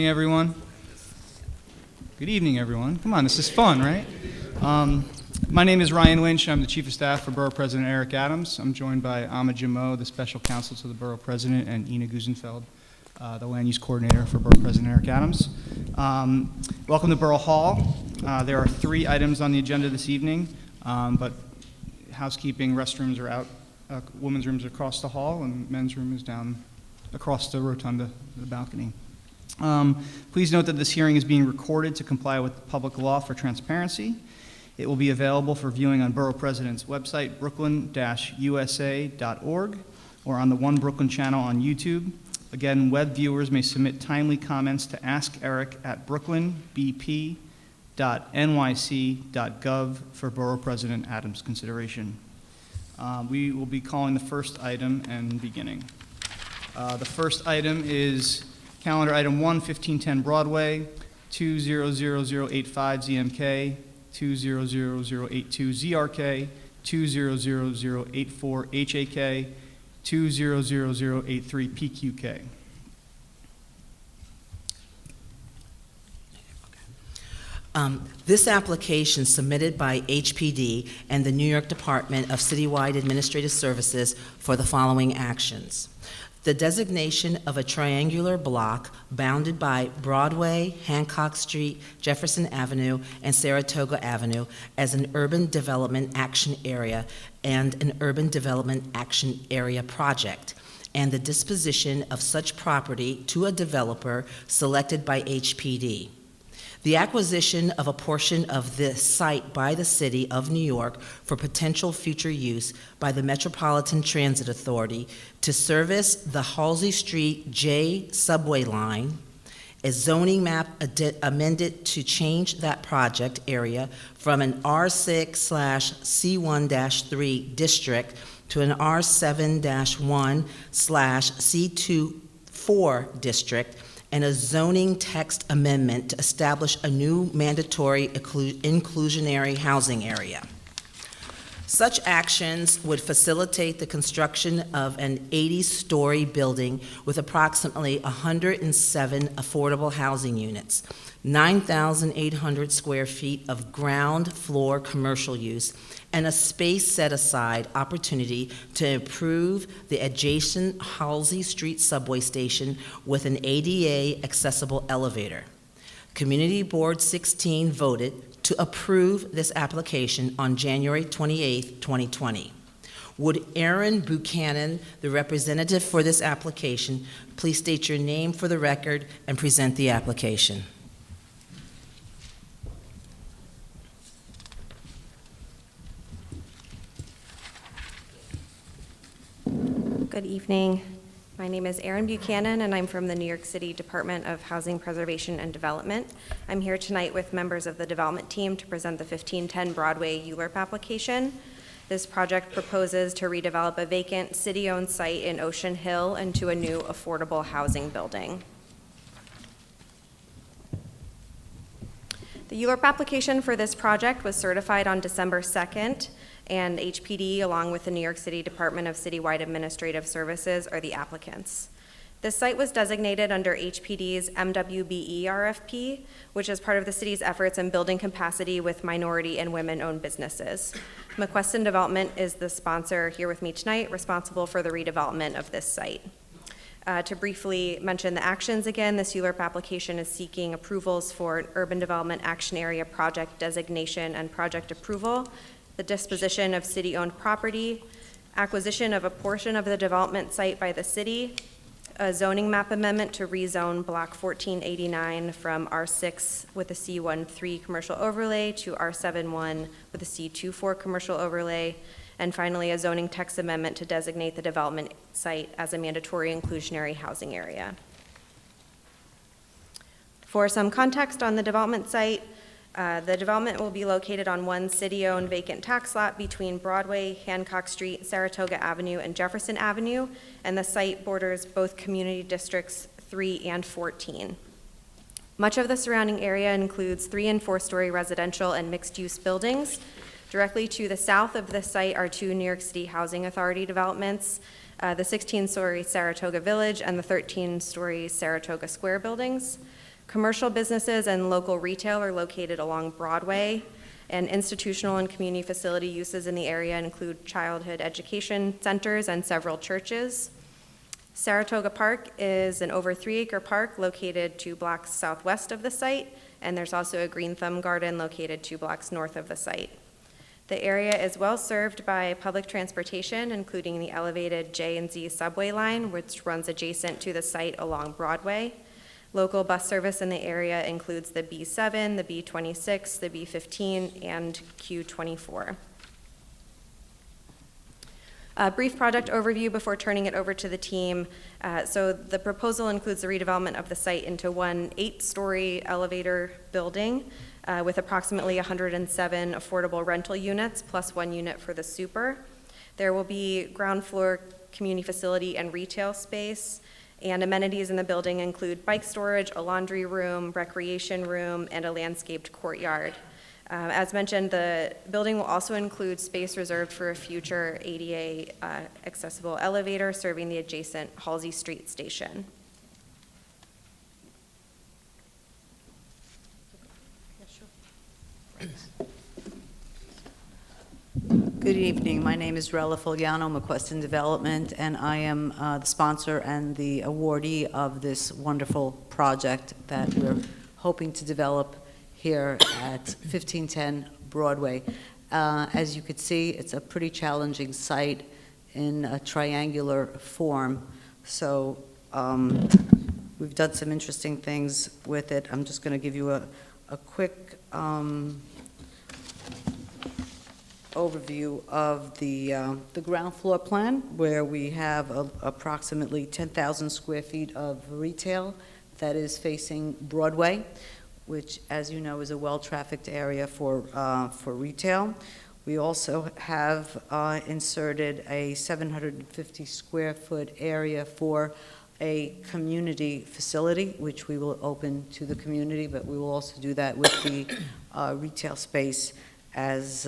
morning, everyone. Good evening, everyone. Come on, this is fun, right? My name is Ryan Lynch. I'm the Chief of Staff for Borough President Eric Adams. I'm joined by Ahmed Jamo, the Special Counsel to the Borough President, and Ina Gusenfeld, the Land Use Coordinator for Borough President Eric Adams. Welcome to Borough Hall. There are 3 items on the agenda this evening, but housekeeping, restrooms are out. Women's rooms are across the hall, and men's room is down across the rotunda, the balcony. Please note that this hearing is being recorded to comply with public law for transparency. It will be available for viewing on Borough President's website, brooklyn-usa.org, or on the One Brooklyn channel on YouTube. Again, web viewers may submit timely comments to Ask Eric at brooklynbp.nyc.gov for Borough President Adams' consideration. We will be calling the first item and beginning. The first item is calendar item 1, 1510 Broadway, 200085 ZMK, 200082 ZRK, 200084 HAK, 200083 PQK. This application submitted by HPD and the New York Department of Citywide Administrative Services for the following actions. The designation of a triangular block bounded by Broadway, Hancock Street, Jefferson Avenue, and Saratoga Avenue as an urban development action area and an urban development action area project, and the disposition of such property to a developer selected by HPD. The acquisition of a portion of this site by the City of New York for potential future use by the Metropolitan Transit Authority to service the Halsey Street J subway line, a zoning map amended to change that project area from an R6/C1-3 district to an R7-1/C2-4 district, and a zoning text amendment to establish a new mandatory inclusionary housing area. Such actions would facilitate the construction of an 80-story building with approximately 107 affordable housing units, 9,800 square feet of ground floor commercial use, and a space set-aside opportunity to improve the adjacent Halsey Street subway station with an ADA-accessible elevator. Community Board 16 voted to approve this application on January 28, 2020. Would Aaron Buchanan, the representative for this application, please state your name for the record and present the application? Good evening. My name is Erin Buchanan, and I'm from the New York City Department of Housing Preservation and Development. I'm here tonight with members of the development team to present the 1510 Broadway ULURP application. This project proposes to redevelop a vacant city-owned site in Ocean Hill into a new affordable housing building. The ULURP application for this project was certified on December 2nd, and HPD, along with the New York City Department of Citywide Administrative Services, are the applicants. This site was designated under HPD's MWBE RFP, which is part of the city's efforts in building capacity with minority and women-owned businesses. McQuestion Development is the sponsor here with me tonight, responsible for the redevelopment of this site. To briefly mention the actions again, this ULURP application is seeking approvals for an urban development action area project designation and project approval, the disposition of city-owned property, acquisition of a portion of the development site by the city, a zoning map amendment to rezone block 1489 from R6 with a C13 commercial overlay to R71 with a C24 commercial overlay, and finally a zoning text amendment to designate the development site as a mandatory inclusionary housing area. For some context on the development site, the development will be located on one city-owned vacant tax lot between Broadway, Hancock Street, Saratoga Avenue, and Jefferson Avenue, and the site borders both community districts 3 and 14. Much of the surrounding area includes 3- and 4-story residential and mixed-use buildings. Directly to the south of the site are 2 New York City Housing Authority developments, the 16-story Saratoga Village and the 13-story Saratoga Square buildings. Commercial businesses and local retail are located along Broadway, and institutional and community facility uses in the area include childhood education centers and several churches. Saratoga Park is an over 3-acre park located 2 blocks southwest of the site, and there's also a green thumb garden located 2 blocks north of the site. The area is well served by public transportation, including the elevated J and Z subway line, which runs adjacent to the site along Broadway. Local bus service in the area includes the B7, the B26, the B15, and Q24. A brief project overview before turning it over to the team. So the proposal includes the redevelopment of the site into one 8-story elevator building with approximately 107 affordable rental units plus 1 unit for the super. There will be ground floor community facility and retail space, and amenities in the building include bike storage, a laundry room, recreation room, and a landscaped courtyard. As mentioned, the building will also include space reserved for a future ADA accessible elevator serving the adjacent Halsey Street station. Good evening. My name is Rella Fogliano, McQuestion Development, and I am the sponsor and the awardee of this wonderful project that we're hoping to develop here at 1510 Broadway. As you could see, it's a pretty challenging site in a triangular form. So we've done some interesting things with it. I'm just going to give you a quick overview of the ground floor plan, where we have approximately 10,000 square feet of retail that is facing Broadway, which, as you know, is a well-trafficked area for retail. We also have inserted a 750 square foot area for a community facility, which we will open to the community, but we will also do that with the retail space as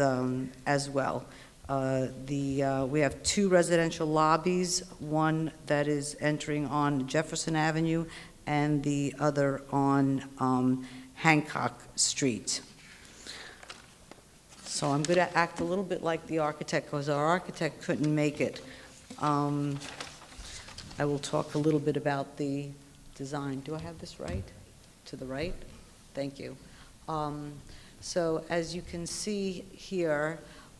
well. We have 2 residential lobbies, one that is entering on Jefferson Avenue and the other on Hancock Street. So I'm going to act a little bit like the architect, because our architect couldn't make it. I will talk a little bit about the design. Do I have this right? To the right? Thank you. So as you can see here,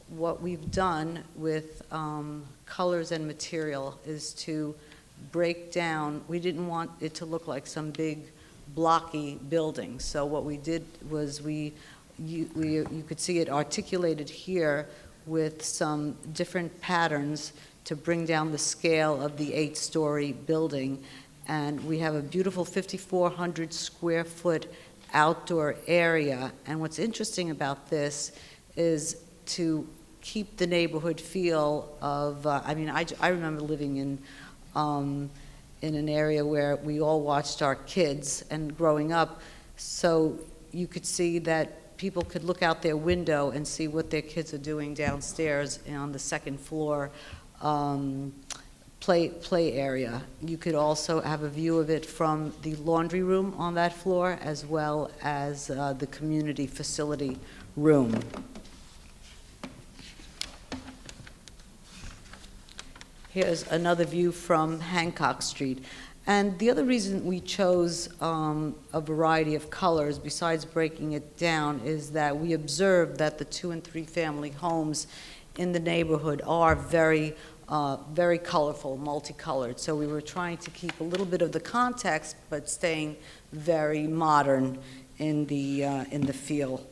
what we've done with colors and material is to break down. We didn't want it to look like some big blocky building. So what we did was you could see it articulated here with some different patterns to bring down the scale of the 8-story building. And we have a beautiful 5,400 square foot outdoor area. And what's interesting about this is to keep the neighborhood feel of, I remember living in an area where we all watched our kids and growing up, so you could see that people could look out their window and see what their kids are doing downstairs on the second floor play area. You could also have a view of it from the laundry room on that floor, as well as the community facility room. Here's another view from Hancock Street. And the other reason we chose a variety of colors, besides breaking it down, is that we observed that the 2- and 3-family homes in the neighborhood are very colorful, multicolored. So we were trying to keep a little bit of the context, but staying very modern in the feel.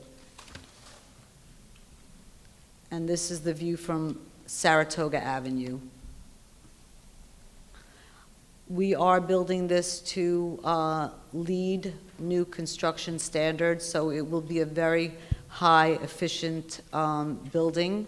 And this is the view from Saratoga Avenue. We are building this to LEED new construction standards, so it will be a very high efficient building.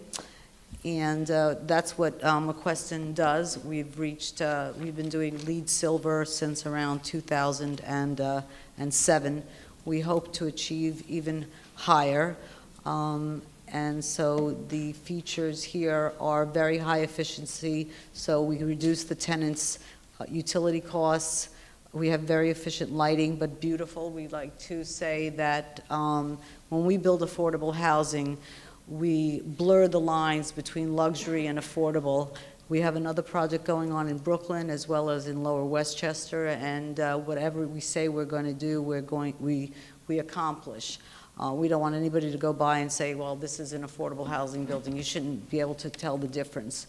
And that's what McQuestion does. We've been doing LEED Silver since around 2007. We hope to achieve even higher. And so the features here are very high efficiency, so we reduce the tenants' utility costs. We have very efficient lighting, but beautiful. We like to say that when we build affordable housing, we blur the lines between luxury and affordable. We have another project going on in Brooklyn as well as in Lower Westchester, and whatever we say we're going to do, we accomplish. We don't want anybody to go by and say, well, this is an affordable housing building. You shouldn't be able to tell the difference.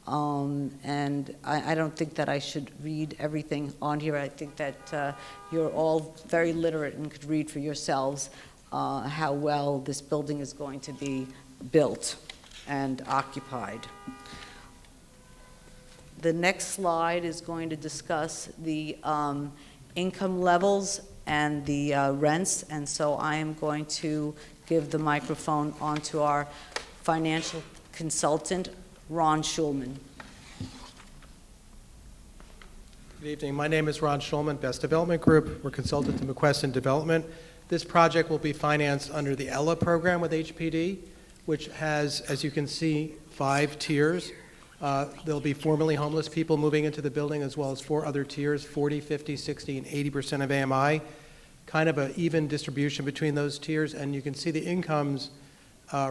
And I don't think that I should read everything on here. I think that you're all very literate and could read for yourselves how well this building is going to be built and occupied. The next slide is going to discuss the income levels and the rents, and so I am going to give the microphone on to our financial consultant, Ron Schulman. Good evening. My name is Ron Schulman, Best Development Group. We're consultant to McQuestion Development. This project will be financed under the ELA program with HPD, which has, as you can see, 5 tiers. There'll be formerly homeless people moving into the building, as well as 4 other tiers, 40, 50, 60, and 80% of AMI. Kind of an even distribution between those tiers, and you can see the incomes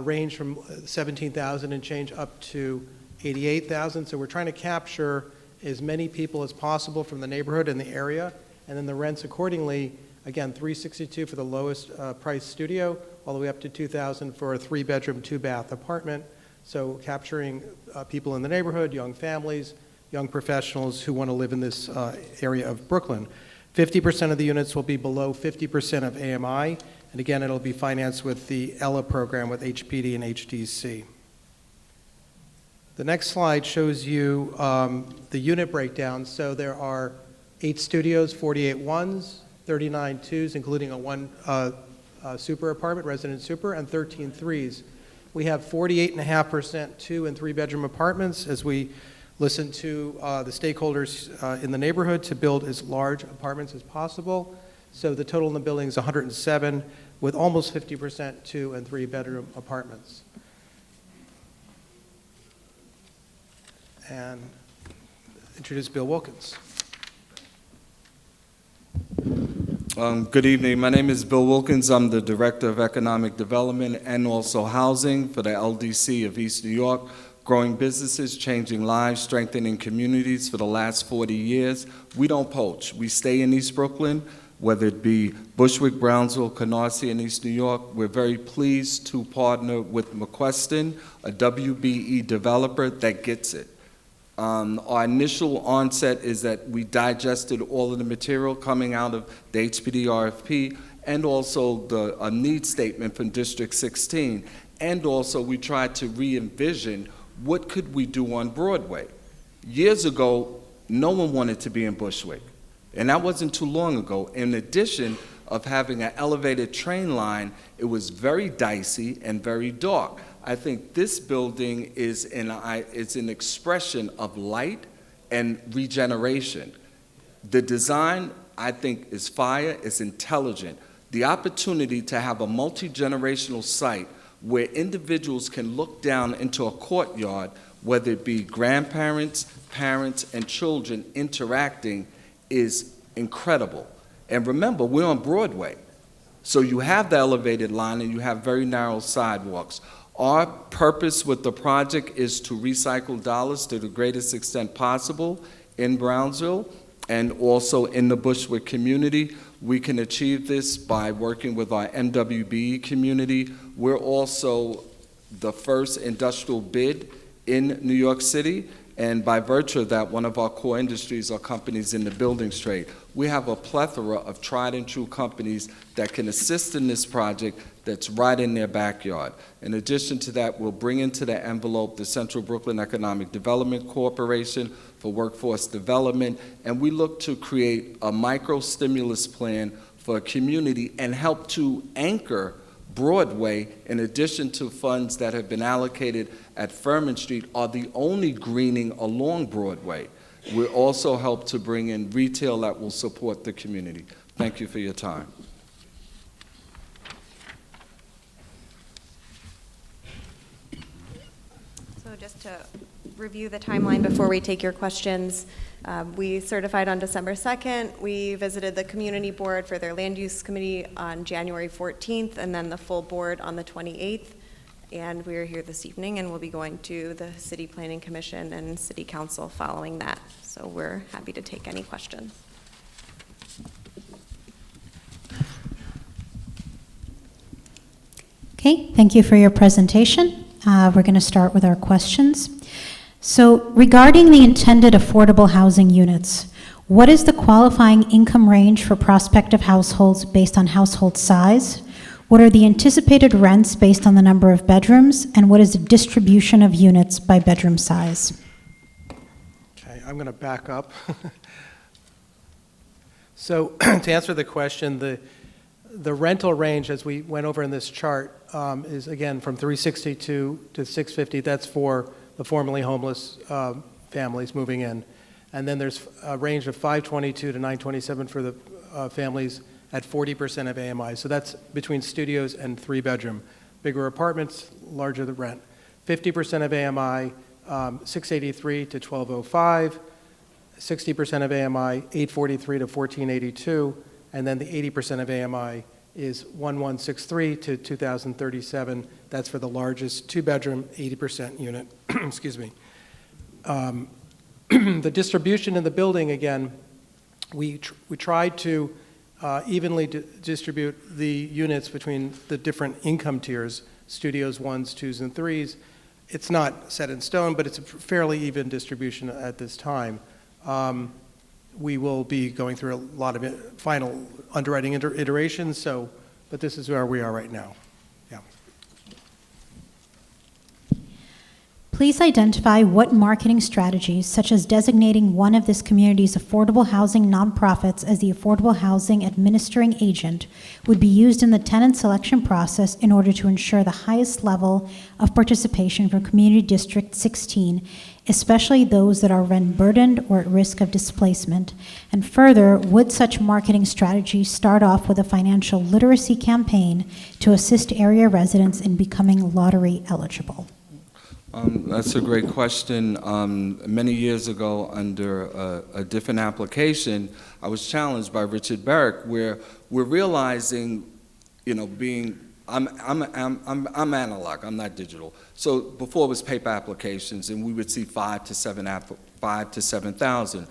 range from $17,000 and change up to $88,000. So we're trying to capture as many people as possible from the neighborhood and the area, and then the rents accordingly. Again, $362 for the lowest price studio, all the way up to $2,000 for a 3-bedroom, 2-bath apartment. So capturing people in the neighborhood, young families, young professionals who want to live in this area of Brooklyn. 50% of the units will be below 50% of AMI, and again, it'll be financed with the ELA program with HPD and HDC. The next slide shows you the unit breakdown. So there are 8 studios, 48 ones, 39 twos, including a 1 super apartment, resident super, and 13 threes. We have 48.5% 2- and 3-bedroom apartments as we listen to the stakeholders in the neighborhood to build as large apartments as possible. So the total in the building is 107, with almost 50% 2- and 3-bedroom apartments. And introduce Bill Wilkins. Good evening. My name is Bill Wilkins. I'm the Director of Economic Development and also Housing for the LDC of East New York. Growing businesses, changing lives, strengthening communities for the last 40 years. We don't poach. We stay in East Brooklyn, whether it be Bushwick, Brownsville, Canarsie, and East New York. We're very pleased to partner with McQuestion, a WBE developer that gets it. Our initial onset is that we digested all of the material coming out of the HPD RFP and also a need statement from District 16. And also we tried to re-envision what could we do on Broadway. Years ago, no one wanted to be in Bushwick, and that wasn't too long ago. In addition of having an elevated train line, it was very dicey and very dark. I think this building is an expression of light and regeneration. The design, I think, is fire, is intelligent. The opportunity to have a multi-generational site where individuals can look down into a courtyard, whether it be grandparents, parents, and children interacting, is incredible. And remember, we're on Broadway. So you have the elevated line and you have very narrow sidewalks. Our purpose with the project is to recycle dollars to the greatest extent possible in Brownsville and also in the Bushwick community. We can achieve this by working with our MWBE community. We're also the first industrial bid in New York City, and by virtue of that, one of our core industries are companies in the buildings trade. We have a plethora of tried and true companies that can assist in this project that's right in their backyard. In addition to that, we'll bring into the envelope the Central Brooklyn Economic Development Corporation for workforce development, and we look to create a micro stimulus plan for a community and help to anchor Broadway, in addition to funds that have been allocated at Furman Street, are the only greening along Broadway. We also help to bring in retail that will support the community. Thank you for your time. So just to review the timeline before we take your questions, We certified on December 2nd. We visited the community board for their land use committee on January 14th, and then the full board on the 28th. And we are here this evening, and we'll be going to the City Planning Commission and City Council following that. So we're happy to take any questions. Okay, thank you for your presentation. We're going to start with our questions. So regarding the intended affordable housing units, what is the qualifying income range for prospective households based on household size? What are the anticipated rents based on the number of bedrooms? And what is the distribution of units by bedroom size? Okay, I'm going to back up. So to answer the question, the rental range, as we went over in this chart, is again from 362 to 650. That's for the formerly homeless families moving in. And then there's a range of 522 to 927 for the families at 40% of AMI. So that's between studios and 3-bedroom. Bigger apartments, larger the rent. 50% of AMI, 683 to 1205. 60% of AMI, 843 to 1482. And then the 80% of AMI is 1163 to 2037. That's for the largest 2-bedroom, 80% unit. Excuse me. The distribution in the building, again, we tried to evenly distribute the units between the different income tiers, studios 1s, 2s, and 3s. It's not set in stone, but it's a fairly even distribution at this time. We will be going through a lot of final underwriting iterations, but this is where we are right now. Yeah. Please identify what marketing strategies, such as designating one of this community's affordable housing nonprofits as the affordable housing administering agent, would be used in the tenant selection process in order to ensure the highest level of participation for Community District 16, especially those that are rent-burdened or at risk of displacement? And further, would such marketing strategies start off with a financial literacy campaign to assist area residents in becoming lottery eligible? That's a great question. Many years ago, under a different application, I was challenged by Richard Barrick, where we're realizing, I'm analog, I'm not digital. So before it was paper applications, and we would see 5 to 7,000.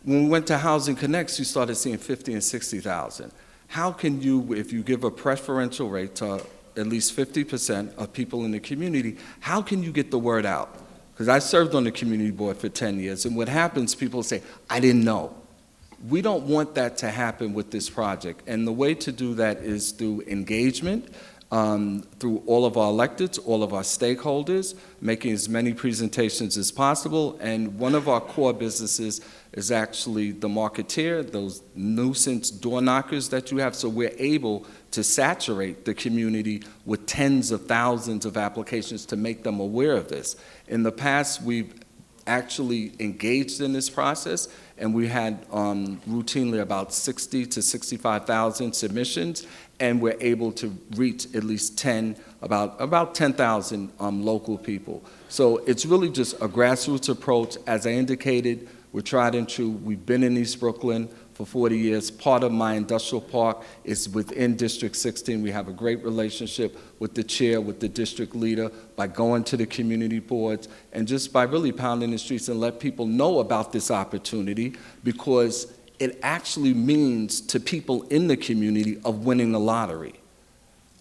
When we went to Housing Connects, you started seeing 50 and 60,000. How can you, if you give a preferential rate to at least 50% of people in the community, how can you get the word out? Because I served on the community board for 10 years, and what happens, people say, I didn't know. We don't want that to happen with this project, and the way to do that is through engagement, through all of our electeds, all of our stakeholders, making as many presentations as possible, and one of our core businesses is actually the marketeer, those nuisance door knockers that you have, so we're able to saturate the community with tens of thousands of applications to make them aware of this. In the past, we've actually engaged in this process, and we had routinely about 60 to 65,000 submissions, and we're able to reach at least about 10,000 local people. So it's really just a grassroots approach. As I indicated, we're tried and true. We've been in East Brooklyn for 40 years. Part of my industrial park is within District 16. We have a great relationship with the chair, with the district leader, by going to the community boards, and just by really pounding the streets and let people know about this opportunity, because it actually means to people in the community of winning the lottery.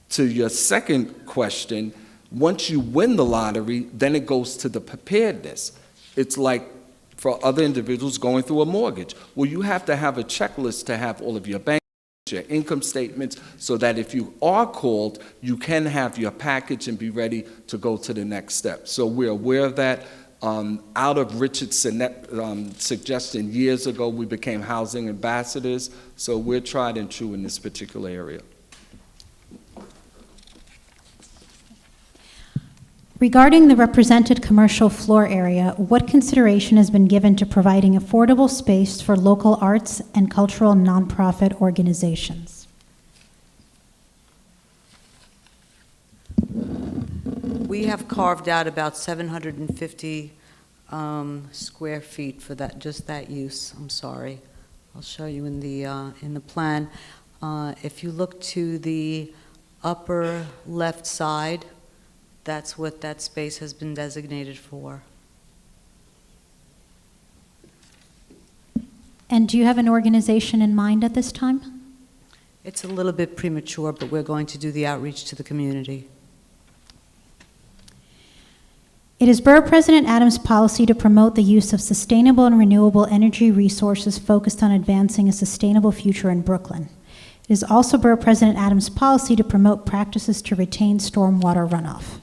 To your second question, once you win the lottery, then it goes to the preparedness. It's like for other individuals going through a mortgage. Well, you have to have a checklist to have all of your bank, your income statements, so that if you are called, you can have your package and be ready to go to the next step. So we're aware of that. Out of Richard's suggestion years ago, we became housing ambassadors, so we're tried and true in this particular area. Regarding the represented commercial floor area, what consideration has been given to providing affordable space for local arts and cultural nonprofit organizations? We have carved out about 750 square feet for that, just that use. I'm sorry. I'll show you in the plan. If you look to the upper left side, that's what that space has been designated for. And do you have an organization in mind at this time? It's a little bit premature, but we're going to do the outreach to the community. It is Borough President Adams' policy to promote the use of sustainable and renewable energy resources focused on advancing a sustainable future in Brooklyn. It is also Borough President Adams' policy to promote practices to retain stormwater runoff.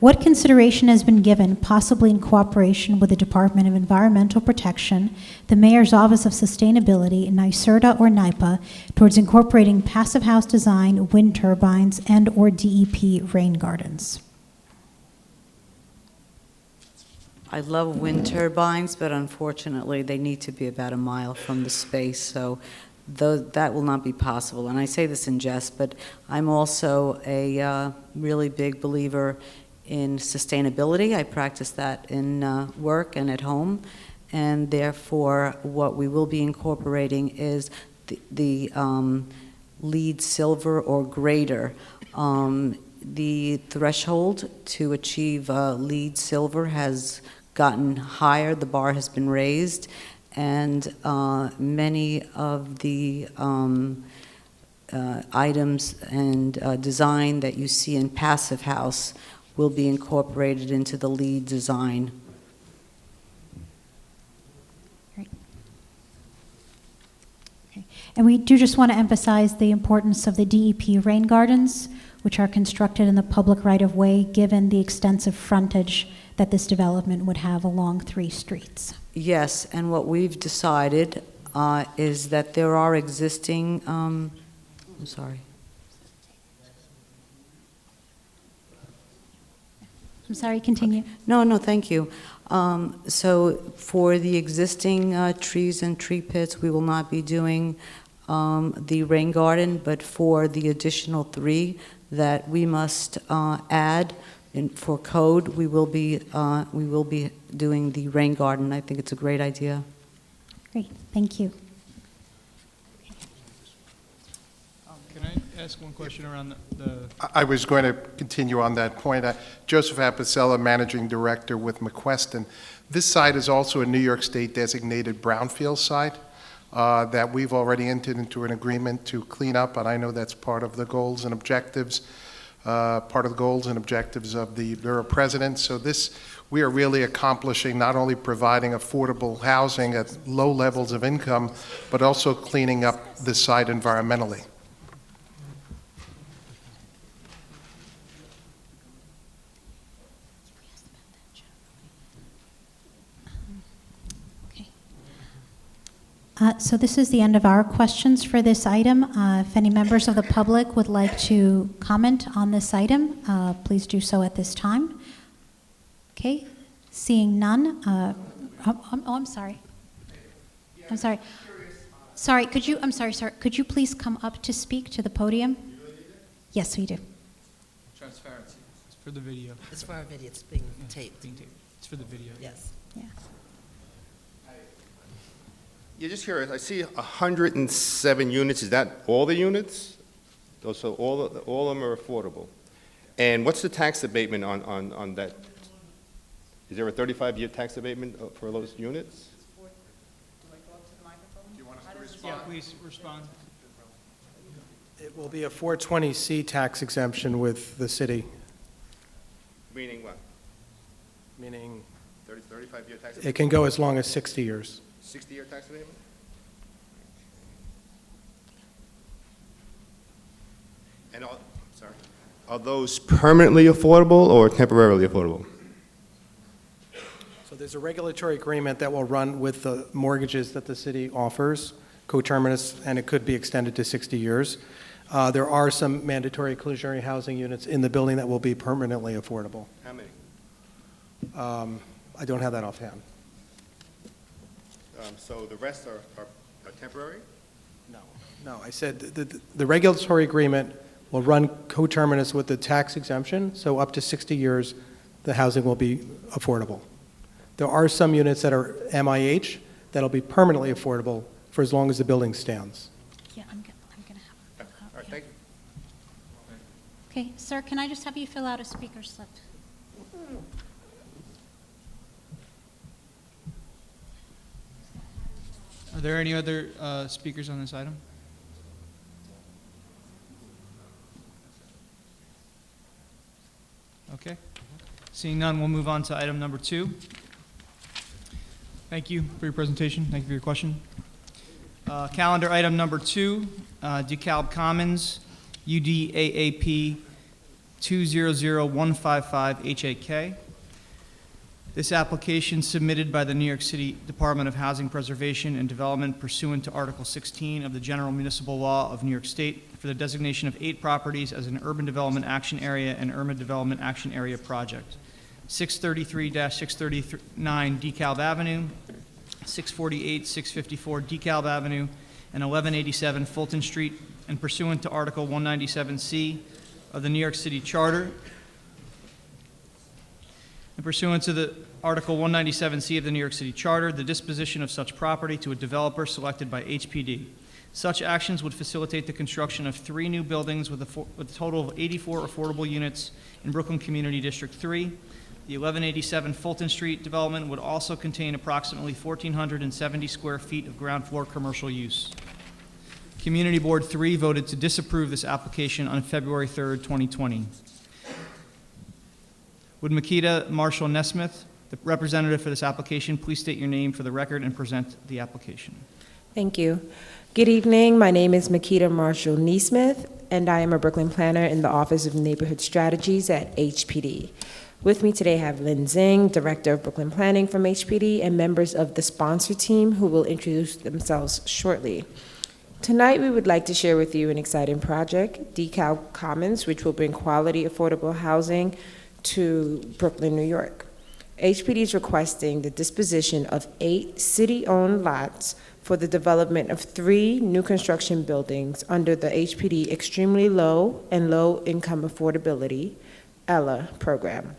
What consideration has been given, possibly in cooperation with the Department of Environmental Protection, the Mayor's Office of Sustainability, NYSERDA or NYPA, towards incorporating passive house design, wind turbines, and/or DEP rain gardens? I love wind turbines, but unfortunately, they need to be about a mile from the space, so that will not be possible. And I say this in jest, but I'm also a really big believer in sustainability. I practice that in work and at home, and therefore, what we will be incorporating is the LEED silver or greater. The threshold to achieve LEED silver has gotten higher, the bar has been raised, and many of the items and design that you see in passive house will be incorporated into the LEED design. Great. Okay. And we do just want to emphasize the importance of the DEP rain gardens, which are constructed in the public right-of-way, given the extensive frontage that this development would have along 3 streets. Yes, and what we've decided is that there are existing, I'm sorry. I'm sorry, continue. No, thank you. So for the existing trees and tree pits, we will not be doing the rain garden, but for the additional 3 that we must add for code, we will be doing the rain garden. I think it's a great idea. Great, thank you. Can I ask one question around the I was going to continue on that point. Joseph Apicella, Managing Director with McQuestion. This site is also a New York State designated brownfield site that we've already entered into an agreement to clean up, and I know that's part of the goals and objectives, of the Borough Presidents. So we are really accomplishing not only providing affordable housing at low levels of income, but also cleaning up the site environmentally. So this is the end of our questions for this item. If any members of the public would like to comment on this item, please do so at this time. Okay, seeing none. I'm sorry. I'm sorry. Sorry, could you, I'm sorry, sir. Could you please come up to speak to the podium? Yes, we do. transparency? It's for the video. It's for our video, it's being taped. Being taped. It's for the video. Yes. Yeah. Yeah, just curious, I see 107 units. Is that all the units? So all of them are affordable. And what's the tax abatement on that? Is there a 35-year tax abatement for those units? Yeah, please respond. It will be a 420C tax exemption with the city, Meaning what? meaning 35-year tax it abatement? can go as long as 60 years. 60-year tax abatement? And are those permanently affordable or temporarily affordable? So there's a regulatory agreement that will run with the mortgages that the city offers, coterminous, and it could be extended to 60 years. There are some mandatory inclusionary housing units in the building that will be permanently affordable. How many? I don't have that offhand. So the rest are temporary? No, I said the regulatory agreement will run coterminous with the tax exemption, so up to 60 years, the housing will be affordable. There are some units that are MIH that'll be permanently affordable for as long as the building stands. Yeah, I'm gonna have. All right, thank you. Okay, sir, can I just have you fill out a speaker slip? Are there any other speakers on this item? Okay. Seeing none, we'll move on to item number 2. Thank you for your presentation. Thank you for your question. Calendar item number 2, DeKalb Commons, UDAAP 200155HAK. This application submitted by the New York City Department of Housing Preservation and Development pursuant to Article 16 of the General Municipal Law of New York State for the designation of 8 properties as an Urban Development Action Area and Urban Development Action Area project. 633-639 DeKalb Avenue, 648-654 DeKalb Avenue, and 1187 Fulton Street, and pursuant to Article 197C of the New York City Charter, and pursuant to the Article 197C of the New York City Charter, the disposition of such property to a developer selected by HPD. Such actions would facilitate the construction of 3 new buildings with a total of 84 affordable units in Brooklyn Community District 3. The 1187 Fulton Street development would also contain approximately 1,470 square feet of ground floor commercial use. Community Board 3 voted to disapprove this application on February 3rd, 2020. Would Makita Marshall Nesmith, the representative for this application, please state your name for the record and present the application? Thank you. Good evening. My name is Makita Marshall Nesmith, and I am a Brooklyn planner in the Office of Neighborhood Strategies at HPD. With me today I have Lynn Zing, Director of Brooklyn Planning from HPD, and members of the sponsor team who will introduce themselves shortly. Tonight we would like to share with you an exciting project, DeKalb Commons, which will bring quality, affordable housing to Brooklyn, New York. HPD is requesting the disposition of 8 city-owned lots for the development of 3 new construction buildings under the HPD Extremely Low and Low Income Affordability, ELLA, program.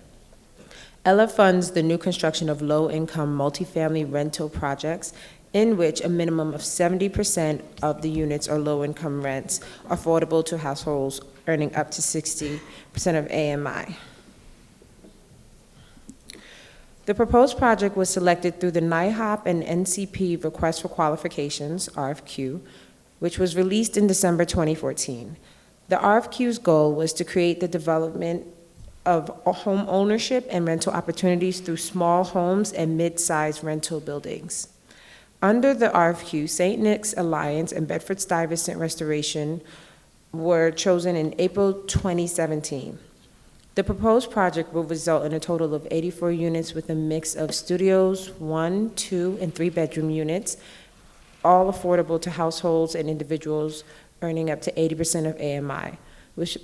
ELLA funds the new construction of low-income multifamily rental projects in which a minimum of 70% of the units or low-income rents are affordable to households earning up to 60% of AMI. The proposed project was selected through the NIHOP and NCP Request for Qualifications, RFQ, which was released in December 2014. The RFQ's goal was to create the development of home ownership and rental opportunities through small homes and mid-sized rental buildings. Under the RFQ, St. Nick's Alliance and Bedford-Stuyvesant Restoration were chosen in April 2017. The proposed project will result in a total of 84 units with a mix of studios, 1, 2, and 3-bedroom units, all affordable to households and individuals earning up to 80% of AMI, which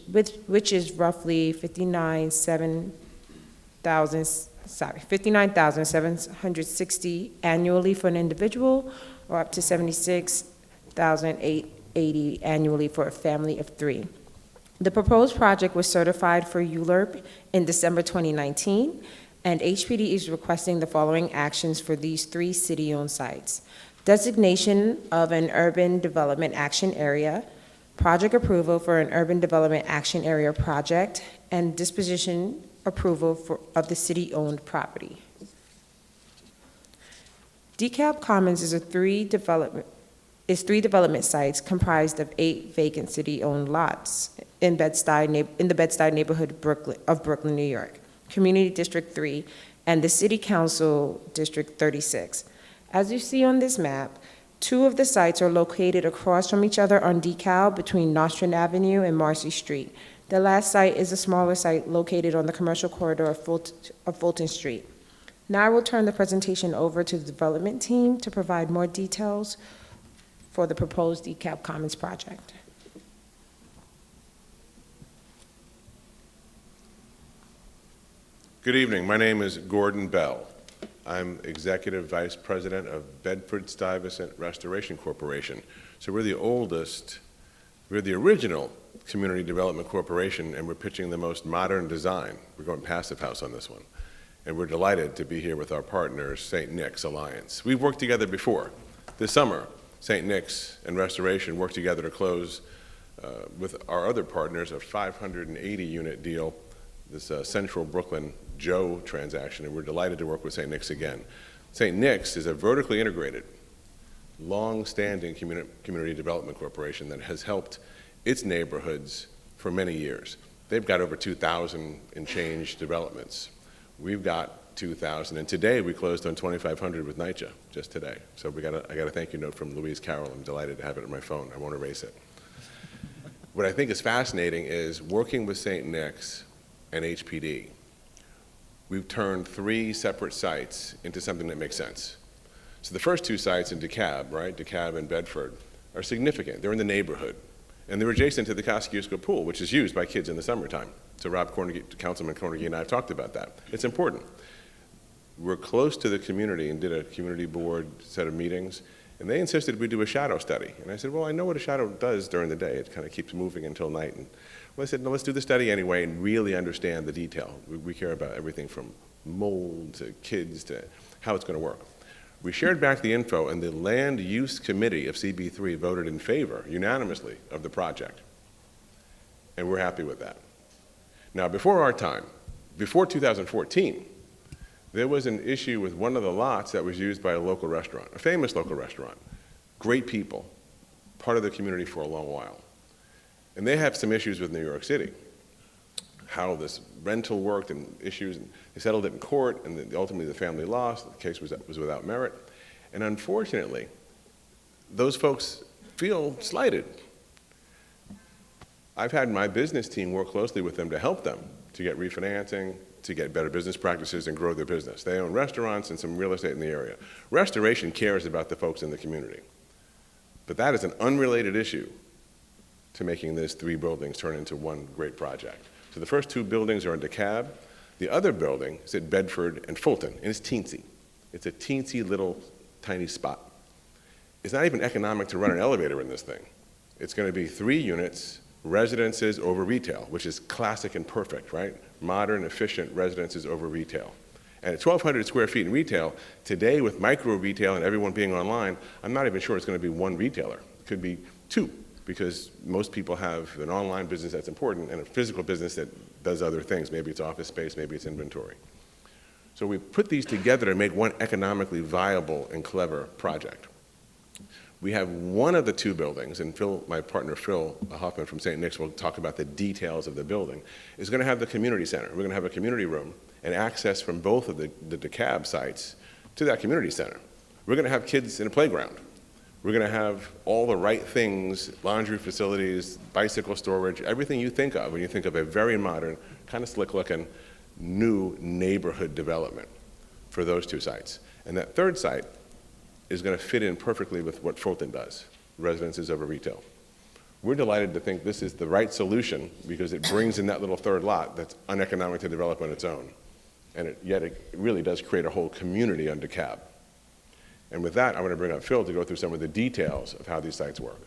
is roughly $59,760 annually for an individual, or up to $76,880 annually for a family of 3. The proposed project was certified for ULURP in December 2019, and HPD is requesting the following actions for these 3 city-owned sites: designation of an Urban Development Action Area, project approval for an Urban Development Action Area project, and disposition approval of the city-owned property. DeKalb Commons is 3 development sites comprised of 8 vacant city-owned lots in the Bed-Stuy neighborhood of Brooklyn, New York, Community District 3, and the City Council District 36. As you see on this map, 2 of the sites are located across from each other on DeKalb between Nostrand Avenue and Marcy Street. The last site is a smaller site located on the commercial corridor of Fulton Street. Now I will turn the presentation over to the development team to provide more details for the proposed DeKalb Commons project. Good evening. My name is Gordon Bell. I'm Executive Vice President of Bedford-Stuyvesant Restoration Corporation. So we're the original community development corporation, and we're pitching the most modern design. We're going passive house on this one. And we're delighted to be here with our partners, St. Nick's Alliance. We've worked together before. This summer, St. Nick's and Restoration worked together to close with our other partners a 580-unit deal, this Central Brooklyn Joe transaction, and we're delighted to work with St. Nick's again. St. Nick's is a vertically integrated, long-standing community development corporation that has helped its neighborhoods for many years. They've got over 2,000 and change developments. We've got 2,000, and today we closed on 2,500 with NYCHA, just today. So I got a thank you note from Louise Carroll. I'm delighted to have it on my phone. I won't erase it. What I think is fascinating is working with St. Nick's and HPD, we've turned 3 separate sites into something that makes sense. So the first 2 sites in DeKalb, right, DeKalb and Bedford, are significant. They're in the neighborhood. And they're adjacent to the Kosciuszko Pool, which is used by kids in the summertime. So Councilman Cornegie and I have talked about that. It's important. We're close to the community and did a community board set of meetings, and they insisted we do a shadow study. And I said, well, I know what a shadow does during the day. It kind of keeps moving until night. And well, I said, no, let's do the study anyway and really understand the detail. We care about everything from mold to kids to how it's going to work. We shared back the info, and the Land Use Committee of CB3 voted in favor, unanimously, of the project. And we're happy with that. Now, before our time, before 2014, there was an issue with one of the lots that was used by a local restaurant, a famous local restaurant. Great people, part of the community for a long while. And they have some issues with New York City, how this rental worked and issues, and they settled it in court, and ultimately the family lost. The case was without merit. And unfortunately, those folks feel slighted. I've had my business team work closely with them to help them to get refinancing, to get better business practices and grow their business. They own restaurants and some real estate in the area. Restoration cares about the folks in the community. But that is an unrelated issue to making these 3 buildings turn into one great project. So the first 2 buildings are in DeKalb. The other building is at Bedford and Fulton, and it's teensy. It's a teensy little tiny spot. It's not even economic to run an elevator in this thing. It's going to be 3 units, residences over retail, which is classic and perfect, right? Modern, efficient residences over retail. And at 1,200 square feet in retail, today with micro retail and everyone being online, I'm not even sure it's going to be 1 retailer. It could be 2. Because most people have an online business that's important and a physical business that does other things. Maybe it's office space, maybe it's inventory. So we put these together to make one economically viable and clever project. We have one of the 2 buildings, and Phil, my partner Phil Hoffman from St. Nick's will talk about the details of the building, is going to have the community center. We're going to have a community room and access from both of the DeKalb sites to that community center. We're going to have kids in a playground. We're going to have all the right things, laundry facilities, bicycle storage, everything you think of when you think of a very modern, kind of slick-looking, new neighborhood development for those 2 sites. And that 3rd site is going to fit in perfectly with what Fulton does, residences over retail. We're delighted to think this is the right solution because it brings in that little 3rd lot that's uneconomic to develop on its own. And yet it really does create a whole community on DeKalb. And with that, I want to bring up Phil to go through some of the details of how these sites work.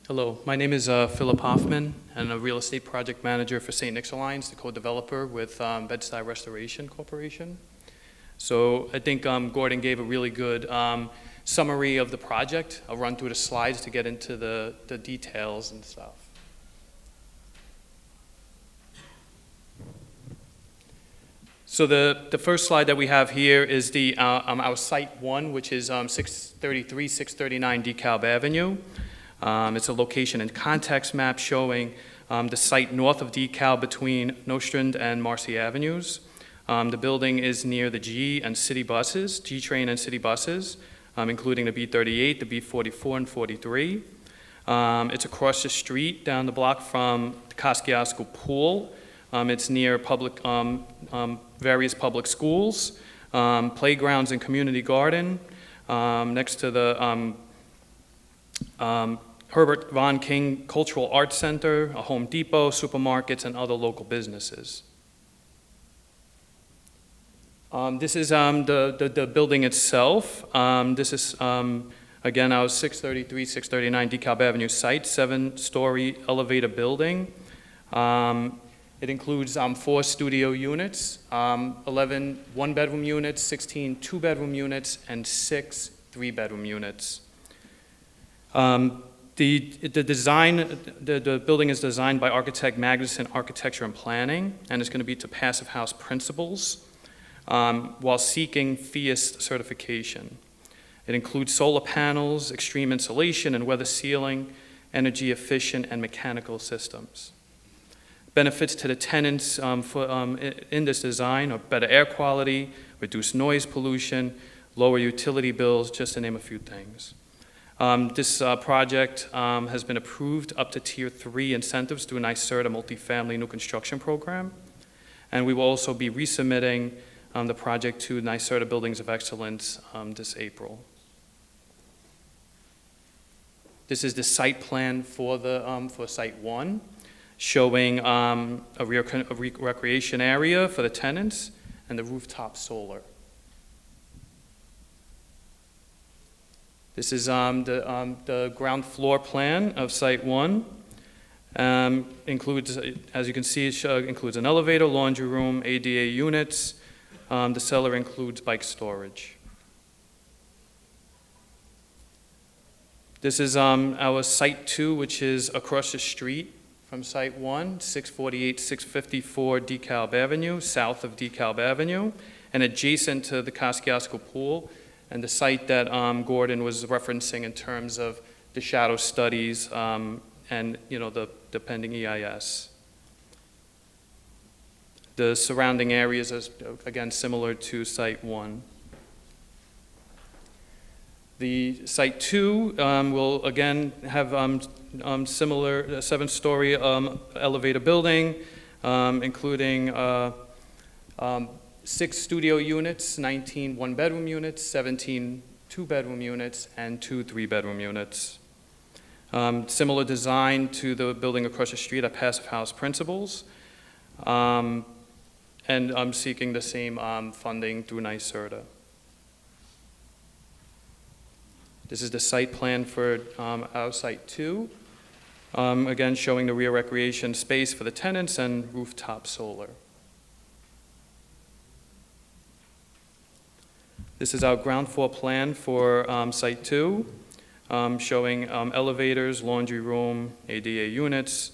Hello, my name is Philip Hoffman, and I'm a real estate project manager for St. Nick's Alliance, the co-developer with Bed-Stuy Restoration Corporation. So I think Gordon gave a really good summary of the project. I'll run through the slides to get into the details and stuff. So the first slide that we have here is our Site 1, which is 633, 639 DeKalb Avenue. It's a location and context map showing the site north of DeKalb between Nostrand and Marcy Avenues. The building is near the G and city buses, G train and city buses, including the B38, the B44, and 43. It's across the street, down the block from the Kosciuszko Pool. It's near public, various public schools, playgrounds and community garden, next to the Herbert Von King Cultural Arts Center, a Home Depot, supermarkets, and other local businesses. This is the building itself. This is, again, our 633, 639 DeKalb Avenue site, 7-story elevator building. It includes 4 studio units, 11 one-bedroom units, 16 two-bedroom units, and 6 three-bedroom units. The building is designed by architect Magnusson Architecture and Planning, and it's going to be to passive house principles while seeking FIAST certification. It includes solar panels, extreme insulation and weather sealing, energy efficient and mechanical systems. Benefits to the tenants in this design are better air quality, reduced noise pollution, lower utility bills, just to name a few things. This project has been approved up to Tier 3 incentives through NYSERDA Multifamily New Construction Program, and we will also be resubmitting the project to NYSERDA Buildings of Excellence this April. This is the site plan for Site 1, showing a recreation area for the tenants and the rooftop solar. This is the ground floor plan of Site 1. Includes, as you can see, includes an elevator, laundry room, ADA units. The cellar includes bike storage. This is our Site 2, which is across the street from Site 1, 648, 654 DeKalb Avenue, south of DeKalb Avenue, and adjacent to the Kosciuszko Pool, and the site that Gordon was referencing in terms of the shadow studies and the pending EIS. The surrounding areas are, again, similar to Site 1. The Site 2 will, again, have similar 7-story elevator building, including 6 studio units, 19 one-bedroom units, 17 two-bedroom units, and 2 three-bedroom units. Similar design to the building across the street at Passive House Principles. And I'm seeking the same funding through NYSERDA. This is the site plan for our Site 2. Again, showing the rear recreation space for the tenants and rooftop solar. This is our ground floor plan for Site 2, showing elevators, laundry room, ADA units.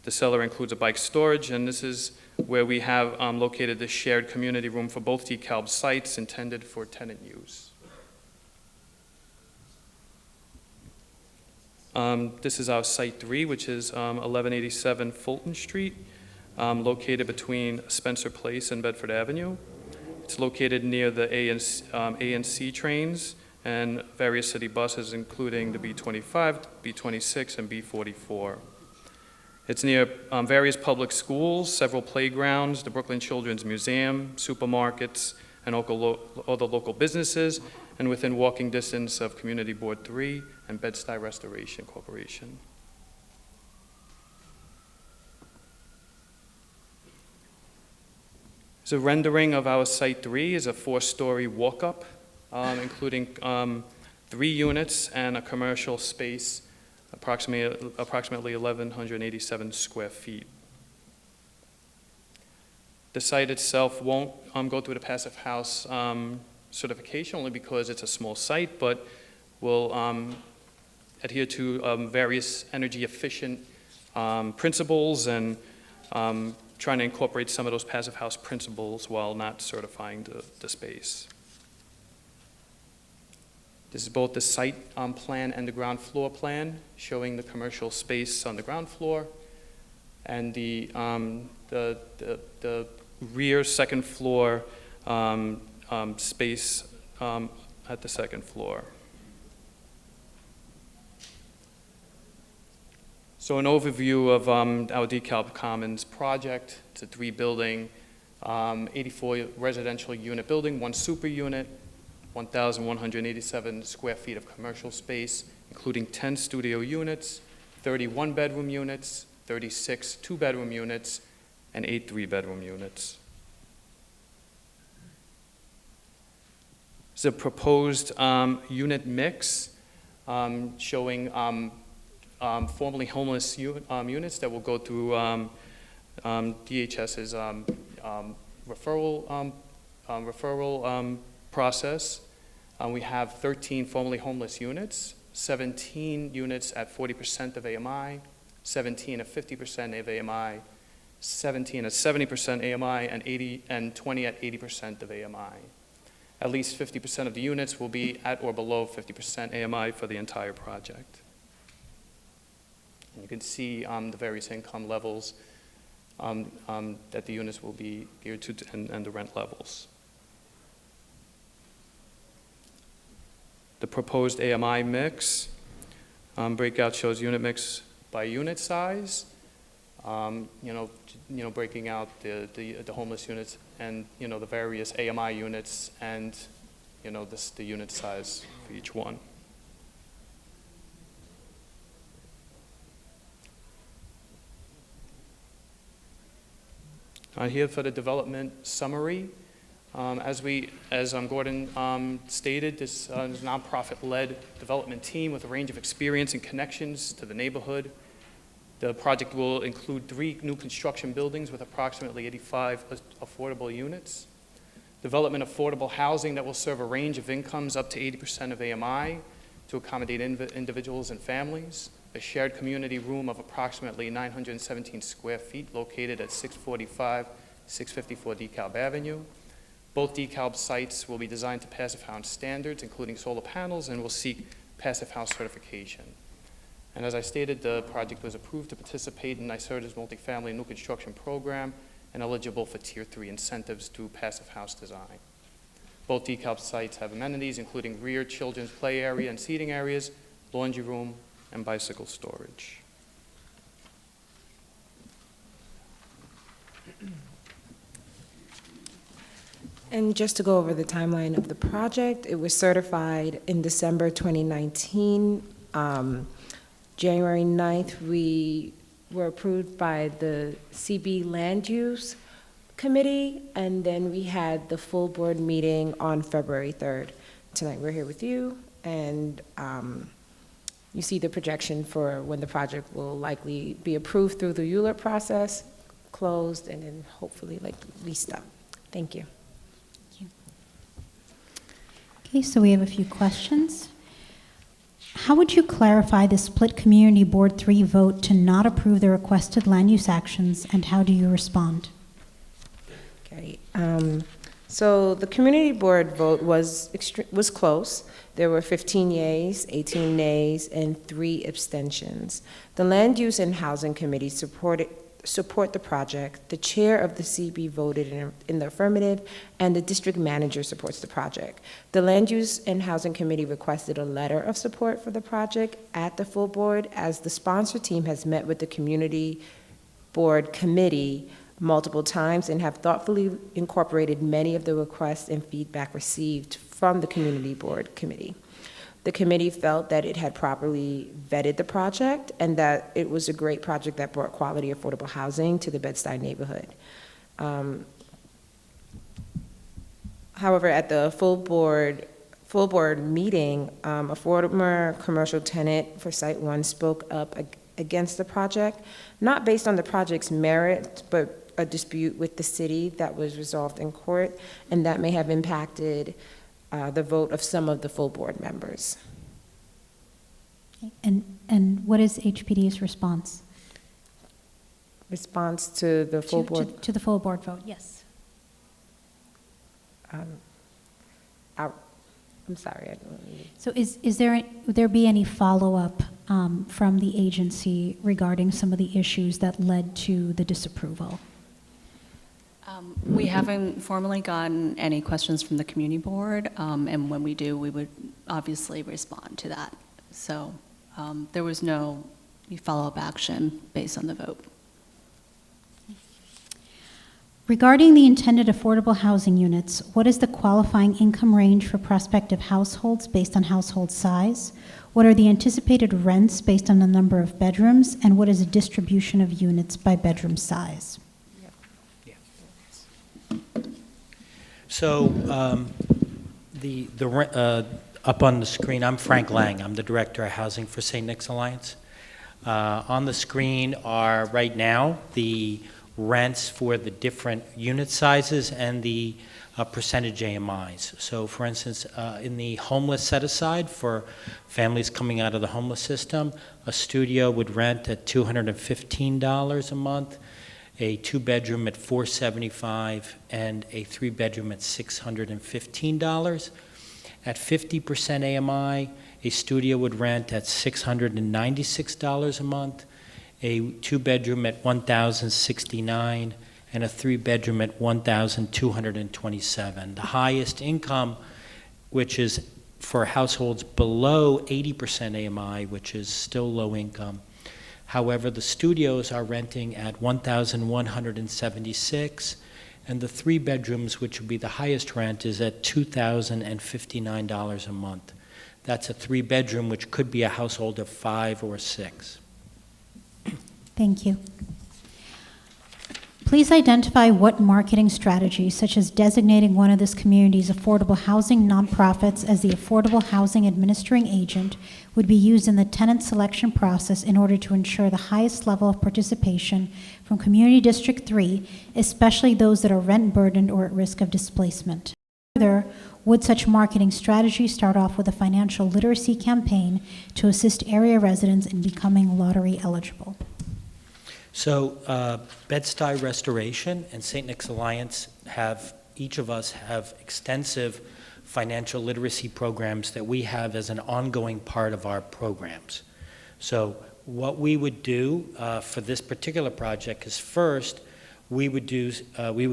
The cellar includes a bike storage, and this is where we have located the shared community room for both DeKalb sites intended for tenant use. This is our Site 3, which is 1187 Fulton Street, located between Spencer Place and Bedford Avenue. It's located near the A and C trains and various city buses, including the B25, B26, and B44. It's near various public schools, several playgrounds, the Brooklyn Children's Museum, supermarkets, and other local businesses, and within walking distance of Community Board 3 and Bed-Stuy Restoration Corporation. So rendering of our Site 3 is a 4-story walk-up, including 3 units and a commercial space, approximately 1,187 square feet. The site itself won't go through the Passive House certification, only because it's a small site, but will adhere to various energy efficient principles and trying to incorporate some of those Passive House principles while not certifying the space. This is both the site plan and the ground floor plan, showing the commercial space on the ground floor and the rear second floor space at the second floor. So an overview of our DeKalb Commons project. It's a 3-building, 84 residential unit building, 1 super unit, 1,187 square feet of commercial space, including 10 studio units, 30 one-bedroom units, 36 two-bedroom units, and 8 three-bedroom units. It's a proposed unit mix showing formerly homeless units that will go through DHS's referral process. We have 13 formerly homeless units, 17 units at 40% of AMI, 17 at 50% of AMI, 17 at 70% AMI, and 20 at 80% of AMI. At least 50% of the units will be at or below 50% AMI for the entire project. And you can see the various income levels that the units will be geared to and the rent levels. The proposed AMI mix breakout shows unit mix by unit size. Breaking out the homeless units and the various AMI units and the unit size for each one. Here for the development summary. As Gordon stated, this is a nonprofit-led development team with a range of experience and connections to the neighborhood. The project will include 3 new construction buildings with approximately 85 affordable units. Development of affordable housing that will serve a range of incomes up to 80% of AMI to accommodate individuals and families. A shared community room of approximately 917 square feet located at 654 DeKalb Avenue. Both DeKalb sites will be designed to Passive House standards, including solar panels, and will seek Passive House certification. And as I stated, the project was approved to participate in NYSERDA's multifamily new construction program and eligible for Tier 3 incentives through Passive House design. Both DeKalb sites have amenities, including rear children's play area and seating areas, laundry room, and bicycle storage. And just to go over the timeline of the project, it was certified in December 2019. January 9th, we were approved by the CB Land Use Committee, and then we had the full board meeting on February 3rd. Tonight we're here with you, and you see the projection for when the project will likely be approved through the ULURP process, closed, and then hopefully leased up. Thank you. Okay, so we have a few questions. How would you clarify the split Community Board 3 vote to not approve the requested land use actions, and how do you respond? Okay, so the Community Board vote was close. There were 15 yeas, 18 nays, and 3 abstentions. The Land Use and Housing Committee support the project. The chair of the CB voted in the affirmative, and the district manager supports the project. The Land Use and Housing Committee requested a letter of support for the project at the full board, as the sponsor team has met with the Community Board Committee multiple times and have thoughtfully incorporated many of the requests and feedback received from the Community Board Committee. The committee felt that it had properly vetted the project and that it was a great project that brought quality affordable housing to the Bed-Stuy neighborhood. However, at the full board meeting, a former commercial tenant for Site 1 spoke up against the project, not based on the project's merit, but a dispute with the city that was resolved in court, and that may have impacted the vote of some of the full board members. And what is HPD's response? Response to the full board? To the full board vote, yes. I'm sorry, I don't really. So would there be any follow-up from the agency regarding some of the issues that led to the disapproval? We haven't formally gotten any questions from the community board, and when we do, we would obviously respond to that. So there was no follow-up action based on the vote. Regarding the intended affordable housing units, what is the qualifying income range for prospective households based on household size? What are the anticipated rents based on the number of bedrooms? And what is the distribution of units by bedroom size? So up on the screen, I'm Frank Lang. I'm the Director of Housing for St. Nick's Alliance. On the screen are right now the rents for the different unit sizes and the percentage AMIs. So for instance, in the homeless set-aside for families coming out of the homeless system, a studio would rent at $215 a month, a 2-bedroom at $475, and a 3-bedroom at $615. At 50% AMI, a studio would rent at $696 a month, a 2-bedroom at $1,069, and a 3-bedroom at $1,227. The highest income, which is for households below 80% AMI, which is still low income. However, the studios are renting at $1,176, and the 3-bedrooms, which would be the highest rent, is at $2,059 a month. That's a 3-bedroom, which could be a household of 5 or 6. Thank you. Please identify what marketing strategies, such as designating one of this community's affordable housing nonprofits as the affordable housing administering agent, would be used in the tenant selection process in order to ensure the highest level of participation from Community District 3, especially those that are rent burdened or at risk of displacement. Further, would such marketing strategy start off with a financial literacy campaign to assist area residents in becoming lottery eligible? So Bed-Stuy Restoration and St. Nick's Alliance each of us have extensive financial literacy programs that we have as an ongoing part of our programs. So what we would do for this particular project is first, we would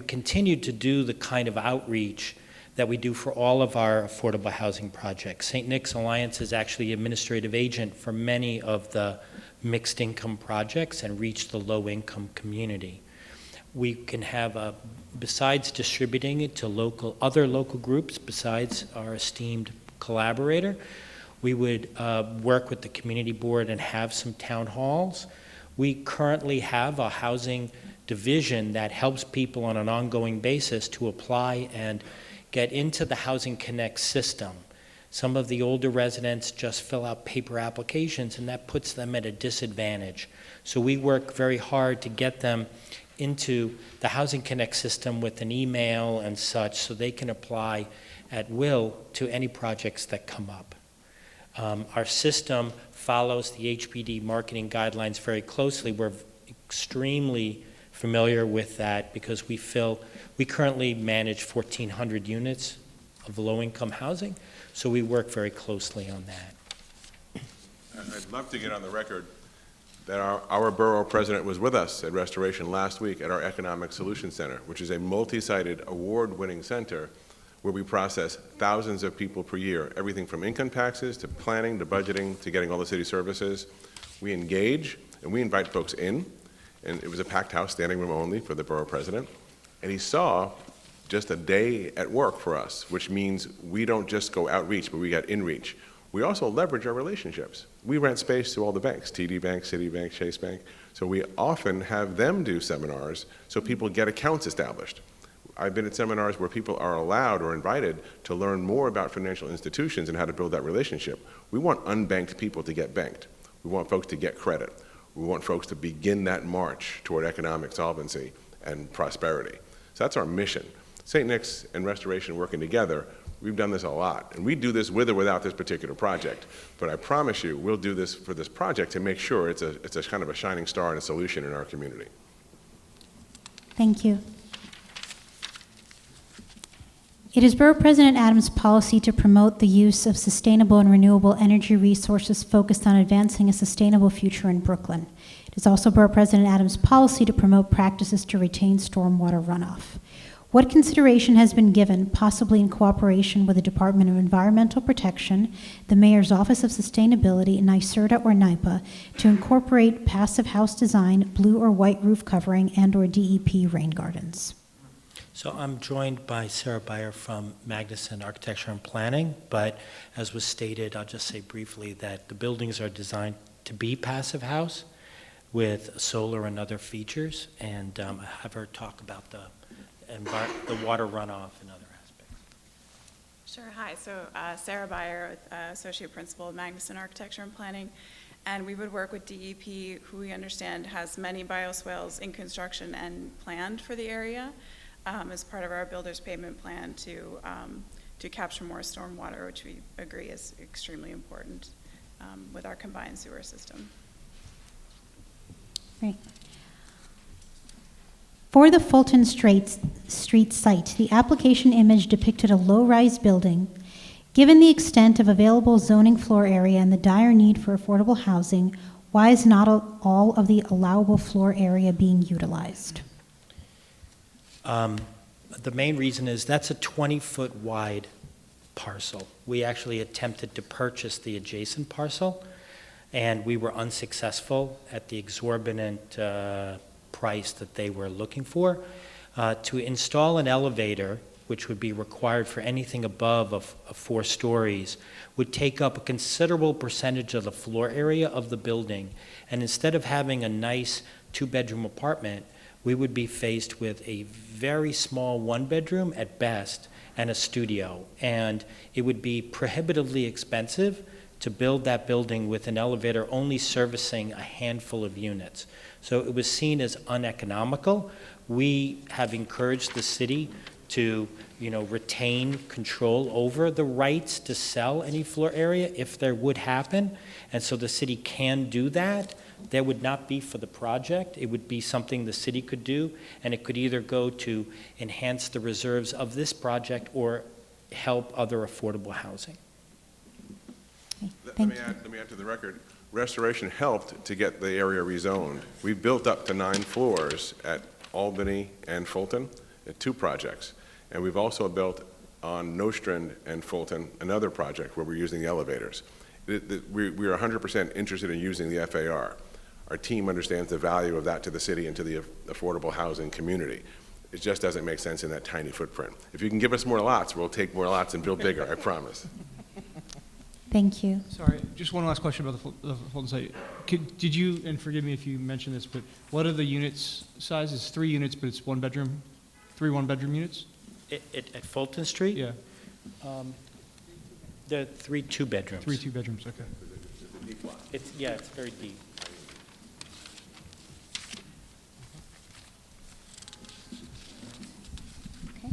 continue to do the kind of outreach that we do for all of our affordable housing projects. St. Nick's Alliance is actually administrative agent for many of the mixed income projects and reach the low income community. We can have, besides distributing it to other local groups, besides our esteemed collaborator, we would work with the community board and have some town halls. We currently have a housing division that helps people on an ongoing basis to apply and get into the Housing Connect system. Some of the older residents just fill out paper applications, and that puts them at a disadvantage. So we work very hard to get them into the Housing Connect system with an email and such, so they can apply at will to any projects that come up. Our system follows the HPD marketing guidelines very closely. We're extremely familiar with that because we currently manage 1,400 units of low-income housing. So we work very closely on that. I'd love to get on the record that our borough president was with us at Restoration last week at our Economic Solutions Center, which is a multi-sited, award-winning center where we process thousands of people per year, everything from income taxes to planning to budgeting to getting all the city services. We engage and we invite folks in, and it was a packed house, standing room only for the borough president, and he saw just a day at work for us, which means we don't just go outreach, but we get inreach. We also leverage our relationships. We rent space to all the banks, TD Bank, Citibank, Chase Bank. So we often have them do seminars so people get accounts established. I've been at seminars where people are allowed or invited to learn more about financial institutions and how to build that relationship. We want unbanked people to get banked. We want folks to get credit. We want folks to begin that march toward economic solvency and prosperity. So that's our mission. St. Nick's and Restoration working together, we've done this a lot. And we do this with or without this particular project. But I promise you, we'll do this for this project to make sure it's a kind of a shining star and a solution in our community. Thank you. It is Borough President Adams' policy to promote the use of sustainable and renewable energy resources focused on advancing a sustainable future in Brooklyn. It is also Borough President Adams' policy to promote practices to retain stormwater runoff. What consideration has been given, possibly in cooperation with the Department of Environmental Protection, the Mayor's Office of Sustainability, NYSERDA or NYPA, to incorporate passive house design, blue or white roof covering, and/or DEP rain gardens? So I'm joined by Sarah Beyer from Magnusson Architecture and Planning, but as was stated, I'll just say briefly that the buildings are designed to be passive house with solar and other features, and have her talk about the water runoff and other aspects. Sure. Hi. So Sarah Beyer, Associate Principal of Magnusson Architecture and Planning. And we would work with DEP, who we understand has many bioswales in construction and planned for the area, as part of our builder's payment plan to capture more stormwater, which we agree is extremely important with our combined sewer system. Great. For the Fulton Street site, the application image depicted a low-rise building. Given the extent of available zoning floor area and the dire need for affordable housing, why is not all of the allowable floor area being utilized? The main reason is that's a 20-foot wide parcel. We actually attempted to purchase the adjacent parcel, and we were unsuccessful at the exorbitant price that they were looking for. To install an elevator, which would be required for anything above 4 stories, would take up a considerable percentage of the floor area of the building. And instead of having a nice 2-bedroom apartment, we would be faced with a very small 1-bedroom at best and a studio. And it would be prohibitively expensive to build that building with an elevator only servicing a handful of units. So it was seen as uneconomical. We have encouraged the city to, retain control over the rights to sell any floor area if there would happen. And so the city can do that. That would not be for the project. It would be something the city could do, and it could either go to enhance the reserves of this project or help other affordable housing. Let me add to the record. Restoration helped to get the area rezoned. We built up to 9 floors at Albany and Fulton at 2 projects. And we've also built on Nostrand and Fulton another project where we're using the elevators. We are 100% interested in using the FAR. Our team understands the value of that to the city and to the affordable housing community. It just doesn't make sense in that tiny footprint. If you can give us more lots, we'll take more lots and build bigger, I promise. Thank you. Sorry, just one last question about the Fulton site. Did you, and forgive me if you mentioned this, but what are the units size? It's 3 units, but it's 1 bedroom, 3 1-bedroom units? At Fulton Street? Yeah. There are 3 2-bedrooms. 3 2-bedrooms, okay. It's very deep. Okay.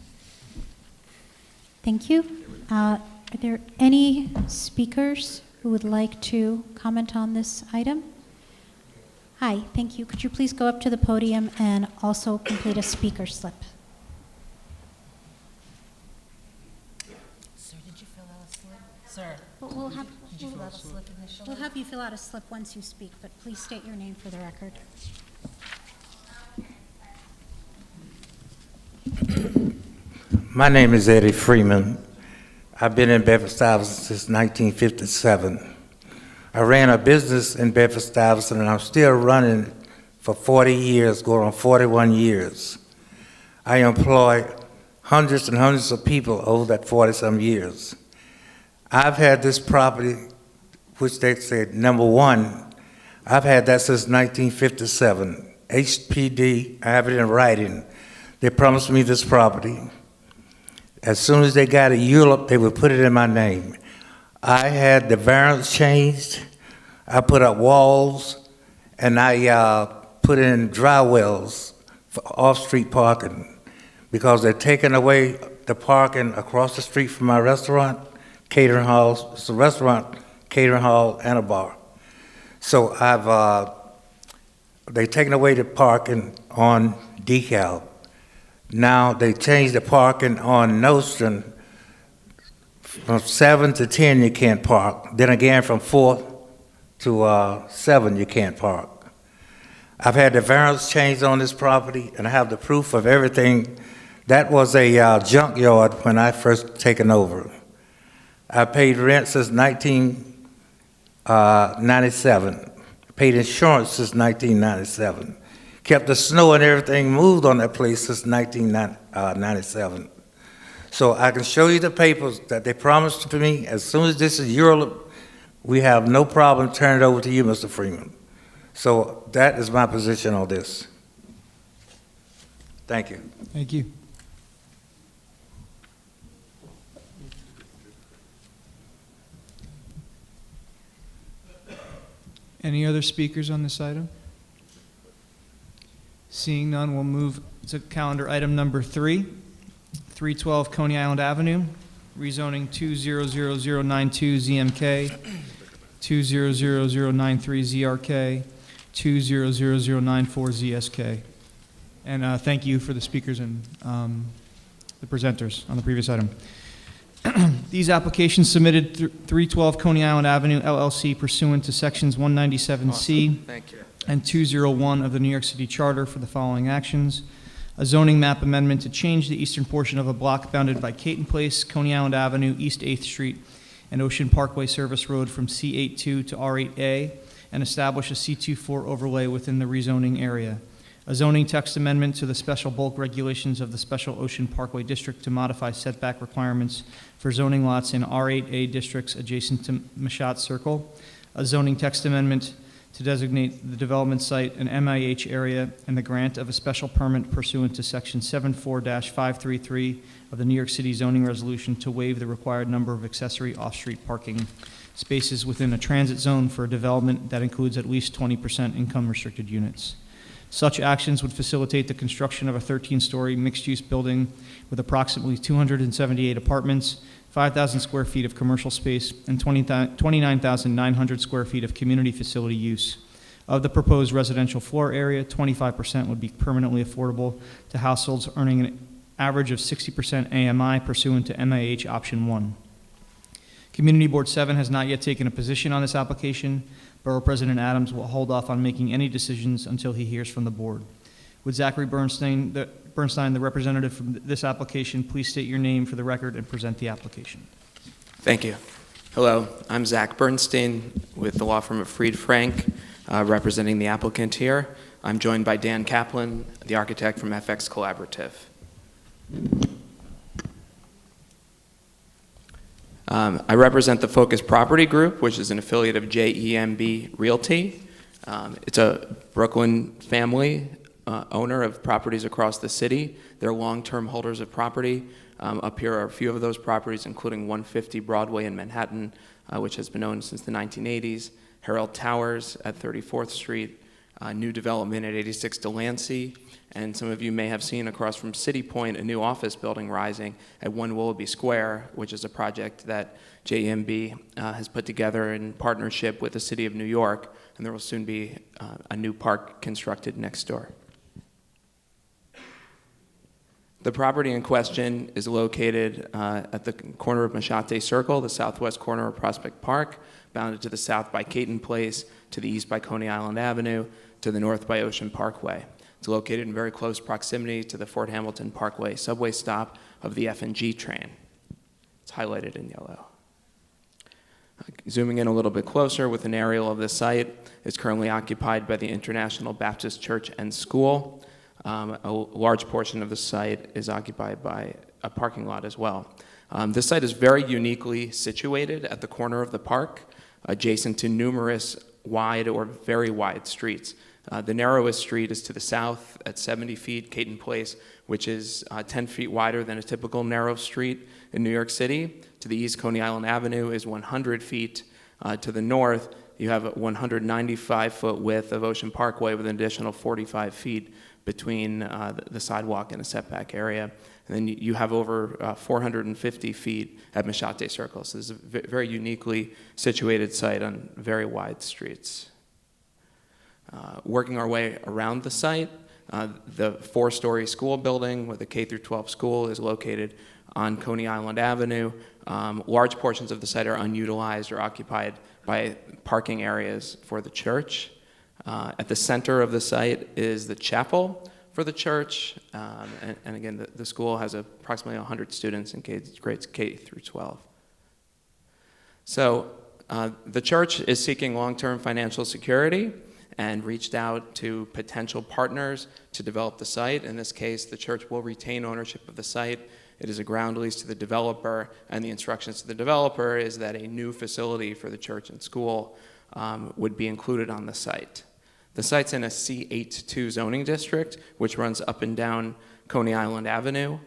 Thank you. Are there any speakers who would like to comment on this item? Hi, thank you. Could you please go up to the podium and also complete a speaker slip? Sir, did you fill out a slip? Sir, We'll have, did you fill out a slip initially? we'll have you fill out a slip once you speak, but please state your name for the record. My name is Eddie Freeman. I've been in Bedford-Stuyvesant since 1957. I ran a business in Bedford-Stuyvesant, and I'm still running it for 40 years, going on 41 years. I employ hundreds and hundreds of people over that 40-some years. I've had this property, which they said number 1, I've had that since 1957. HPD, I have it in writing. They promised me this property. As soon as they got a ULURP, they would put it in my name. I had the variance changed. I put up walls, and I put in dry wells for off-street parking because they're taking away the parking across the street from my restaurant, catering hall. It's a restaurant, catering hall, and a bar. So they've taken away the parking on DeKalb. Now they changed the parking on Nostrand. From 7 to 10 you can't park. Then again from 4 to 7 you can't park. I've had the variance changed on this property, and I have the proof of everything. That was a junkyard when I first taken over. I paid rent since 1997. Paid insurance since 1997. Kept the snow and everything moved on that place since 1997. So I can show you the papers that they promised to me. As soon as this is ULURP, we have no problem turning it over to you, Mr. Freeman. So that is my position on this. Thank you. Thank you. Any other speakers on this item? Seeing none, we'll move to calendar item number 3, 312 Coney Island Avenue, rezoning 200092 ZMK, 200093 ZRK, 200094 ZSK. And thank you for the speakers and the presenters on the previous item. These applications submitted 312 Coney Island Avenue LLC pursuant to sections 197C Thank you. and 201 of the New York City Charter for the following actions. A zoning map amendment to change the eastern portion of a block bounded by Caton Place, Coney Island Avenue, East 8th Street, and Ocean Parkway Service Road from C82 to R8A, and establish a C24 overlay within the rezoning area. A zoning text amendment to the special bulk regulations of the Special Ocean Parkway District to modify setback requirements for zoning lots in R8A districts adjacent to Mashat Circle. A zoning text amendment to designate the development site an MIH area and the grant of a special permit pursuant to section 74-533 of the New York City zoning resolution to waive the required number of accessory off-street parking spaces within a transit zone for a development that includes at least 20% income-restricted units. Such actions would facilitate the construction of a 13-story mixed-use building with approximately 278 apartments, 5,000 square feet of commercial space, and 29,900 square feet of community facility use. Of the proposed residential floor area, 25% would be permanently affordable to households earning an average of 60% AMI pursuant to MIH Option 1. Community Board 7 has not yet taken a position on this application. Borough President Adams will hold off on making any decisions until he hears from the board. Would Zachary Bernstein, the representative from this application, please state your name for the record and present the application? Thank you. Hello, I'm Zach Bernstein with the law firm of Fried Frank, representing the applicant here. I'm joined by Dan Kaplan, the architect from FX Collaborative. I represent the Focus Property Group, which is an affiliate of JEMB Realty. It's a Brooklyn family owner of properties across the city. They're long-term holders of property. Up here are a few of those properties, including 150 Broadway in Manhattan, which has been owned since the 1980s, Herald Towers at 34th Street, new development at 86 Delancey, and some of you may have seen across from City Point a new office building rising at 1 Willoughby Square, which is a project that JEMB has put together in partnership with the City of New York, and there will soon be a new park constructed next door. The property in question is located at the corner of Machete Circle, the southwest corner of Prospect Park, bounded to the south by Caton Place, to the east by Coney Island Avenue, to the north by Ocean Parkway. It's located in very close proximity to the Fort Hamilton Parkway subway stop of the F&G train. It's highlighted in yellow. Zooming in a little bit closer with an aerial of the site, it's currently occupied by the International Baptist Church and School. A large portion of the site is occupied by a parking lot as well. This site is very uniquely situated at the corner of the park, adjacent to numerous wide or very wide streets. The narrowest street is to the south at 70 feet, Caton Place, which is 10 feet wider than a typical narrow street in New York City. To the east, Coney Island Avenue is 100 feet. To the north, you have a 195-foot width of Ocean Parkway with an additional 45 feet between the sidewalk and the setback area. And then you have over 450 feet at Machete Circle. So this is a very uniquely situated site on very wide streets. Working our way around the site, the 4-story school building with a K-12 school is located on Coney Island Avenue. Large portions of the site are unutilized or occupied by parking areas for the church. At the center of the site is the chapel for the church, and again, the school has approximately 100 students in grades K through 12. So the church is seeking long-term financial security and reached out to potential partners to develop the site. In this case, the church will retain ownership of the site. It is a ground lease to the developer, and the instructions to the developer is that a new facility for the church and school would be included on the site. The site's in a C82 zoning district, which runs up and down Coney Island Avenue.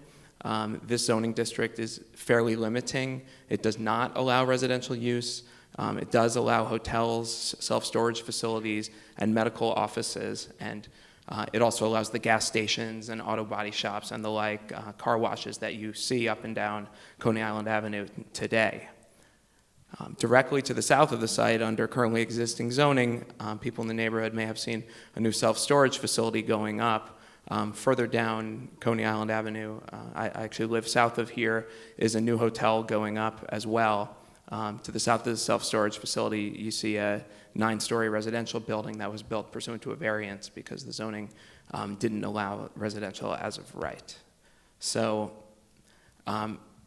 This zoning district is fairly limiting. It does not allow residential use. It does allow hotels, self-storage facilities, and medical offices, and it also allows the gas stations and auto body shops and the like, car washes that you see up and down Coney Island Avenue today. Directly to the south of the site, under currently existing zoning, people in the neighborhood may have seen a new self-storage facility going up. Further down Coney Island Avenue, I actually live south of here, is a new hotel going up as well. To the south of the self-storage facility, you see a 9-story residential building that was built pursuant to a variance because the zoning didn't allow residential as of right. So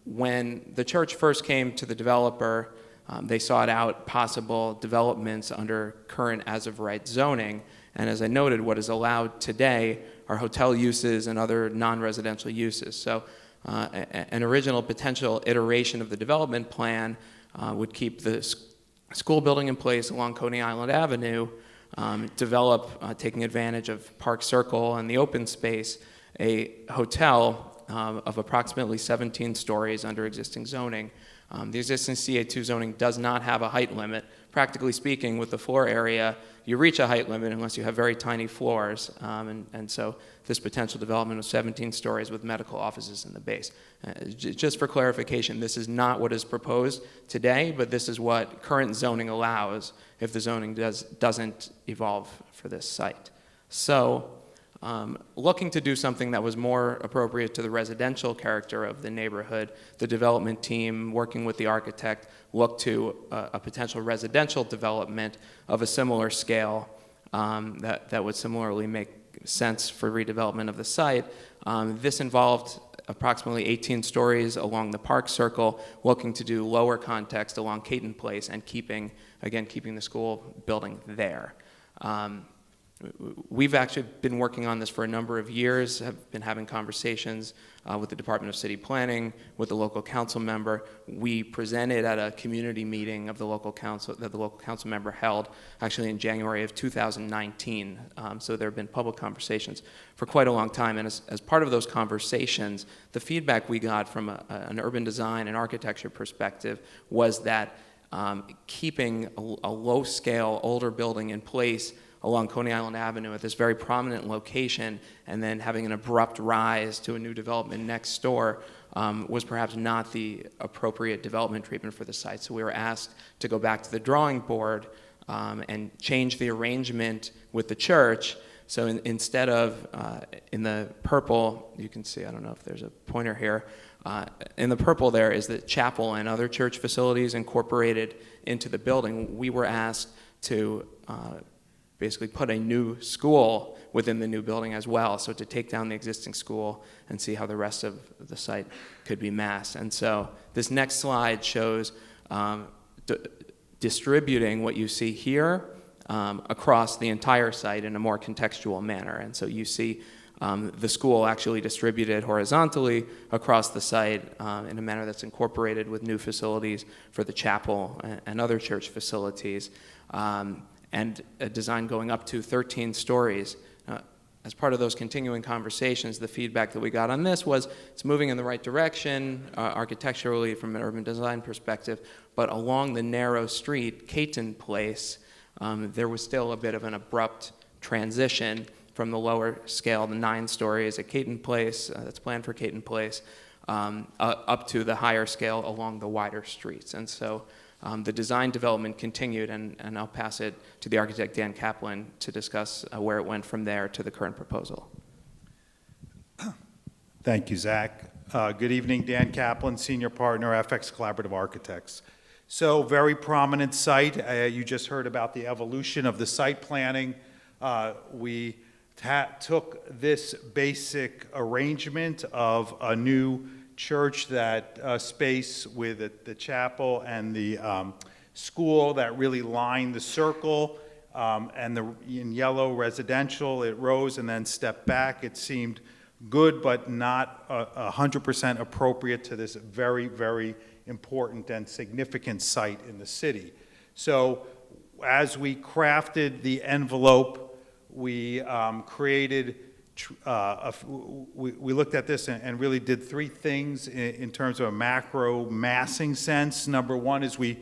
when the church first came to the developer, they sought out possible developments under current as-of-right zoning, and as I noted, what is allowed today are hotel uses and other non-residential uses. So an original potential iteration of the development plan would keep the school building in place along Coney Island Avenue, develop, taking advantage of Park Circle and the open space, a hotel of approximately 17 stories under existing zoning. The existing CA2 zoning does not have a height limit. Practically speaking, with the floor area, you reach a height limit unless you have very tiny floors, and so this potential development of 17 stories with medical offices in the base. Just for clarification, this is not what is proposed today, but this is what current zoning allows if the zoning doesn't evolve for this site. So, looking to do something that was more appropriate to the residential character of the neighborhood, the development team, working with the architect, looked to a potential residential development of a similar scale that would similarly make sense for redevelopment of the site. This involved approximately 18 stories along the Park Circle, looking to do lower context along Caton Place and keeping the school building there. We've actually been working on this for a number of years, have been having conversations with the Department of City Planning, with the local council member. We presented at a community meeting of the local council that the local council member held actually in January of 2019. So there have been public conversations for quite a long time. And as part of those conversations, the feedback we got from an urban design and architecture perspective was that keeping a low-scale, older building in place along Coney Island Avenue at this very prominent location, and then having an abrupt rise to a new development next door was perhaps not the appropriate development treatment for the site. So we were asked to go back to the drawing board and change the arrangement with the church. So instead of, in the purple, you can see, I don't know if there's a pointer here, in the purple there is the chapel and other church facilities incorporated into the building. We were asked to basically put a new school within the new building as well, so to take down the existing school and see how the rest of the site could be massed. And so this next slide shows distributing what you see here across the entire site in a more contextual manner. And so you see the school actually distributed horizontally across the site in a manner that's incorporated with new facilities for the chapel and other church facilities. And a design going up to 13 stories. As part of those continuing conversations, the feedback that we got on this was it's moving in the right direction architecturally from an urban design perspective, but along the narrow street, Caton Place, there was still a bit of an abrupt transition from the lower scale, the 9 stories at Caton Place, that's planned for Caton Place, up to the higher scale along the wider streets. And so the design development continued, and I'll pass it to the architect, Dan Kaplan, to discuss where it went from there to the current proposal. Thank you, Zach. Good evening, Dan Kaplan, Senior Partner, FX Collaborative Architects. So, very prominent site. You just heard about the evolution of the site planning. We took this basic arrangement of a new church, that space with the chapel and the school that really lined the circle, and in yellow residential, it rose and then stepped back. It seemed good, but not 100% appropriate to this very, very important and significant site in the city. So as we crafted the envelope, we created we looked at this and really did 3 things in terms of a macro massing sense. Number one is we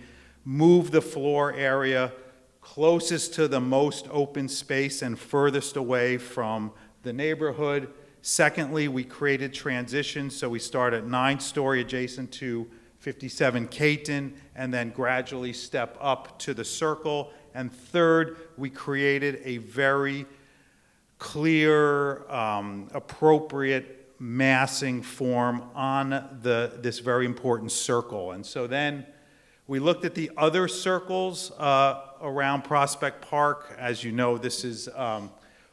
move the floor area closest to the most open space and furthest away from the neighborhood. Secondly, we created transitions, so we start at 9-story adjacent to 57 Caton, and then gradually step up to the circle. And third, we created a very clear, appropriate massing form on this very important circle. And so then we looked at the other circles around Prospect Park. As you know, this is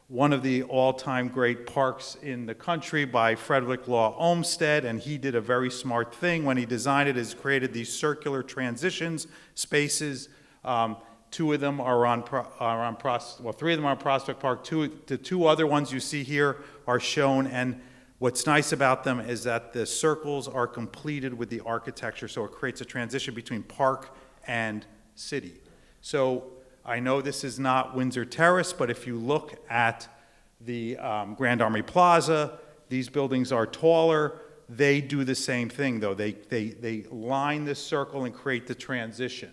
one of the all-time great parks in the country by Frederick Law Olmsted, and he did a very smart thing when he designed it, is created these circular transitions spaces. Two of them are on, three of them are on Prospect Park. The two other ones you see here are shown, and what's nice about them is that the circles are completed with the architecture, so it creates a transition between park and city. So I know this is not Windsor Terrace, but if you look at the Grand Army Plaza, these buildings are taller. They do the same thing, though. They line this circle and create the transition.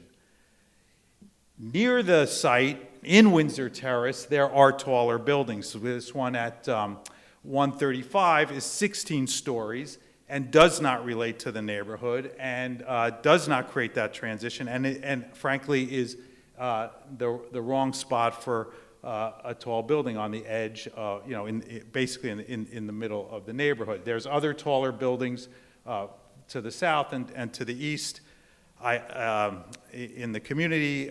Near the site, in Windsor Terrace, there are taller buildings. So this one at 135 is 16 stories and does not relate to the neighborhood and does not create that transition, and frankly is the wrong spot for a tall building on the edge, basically in the middle of the neighborhood. There's other taller buildings to the south and to the east. In the community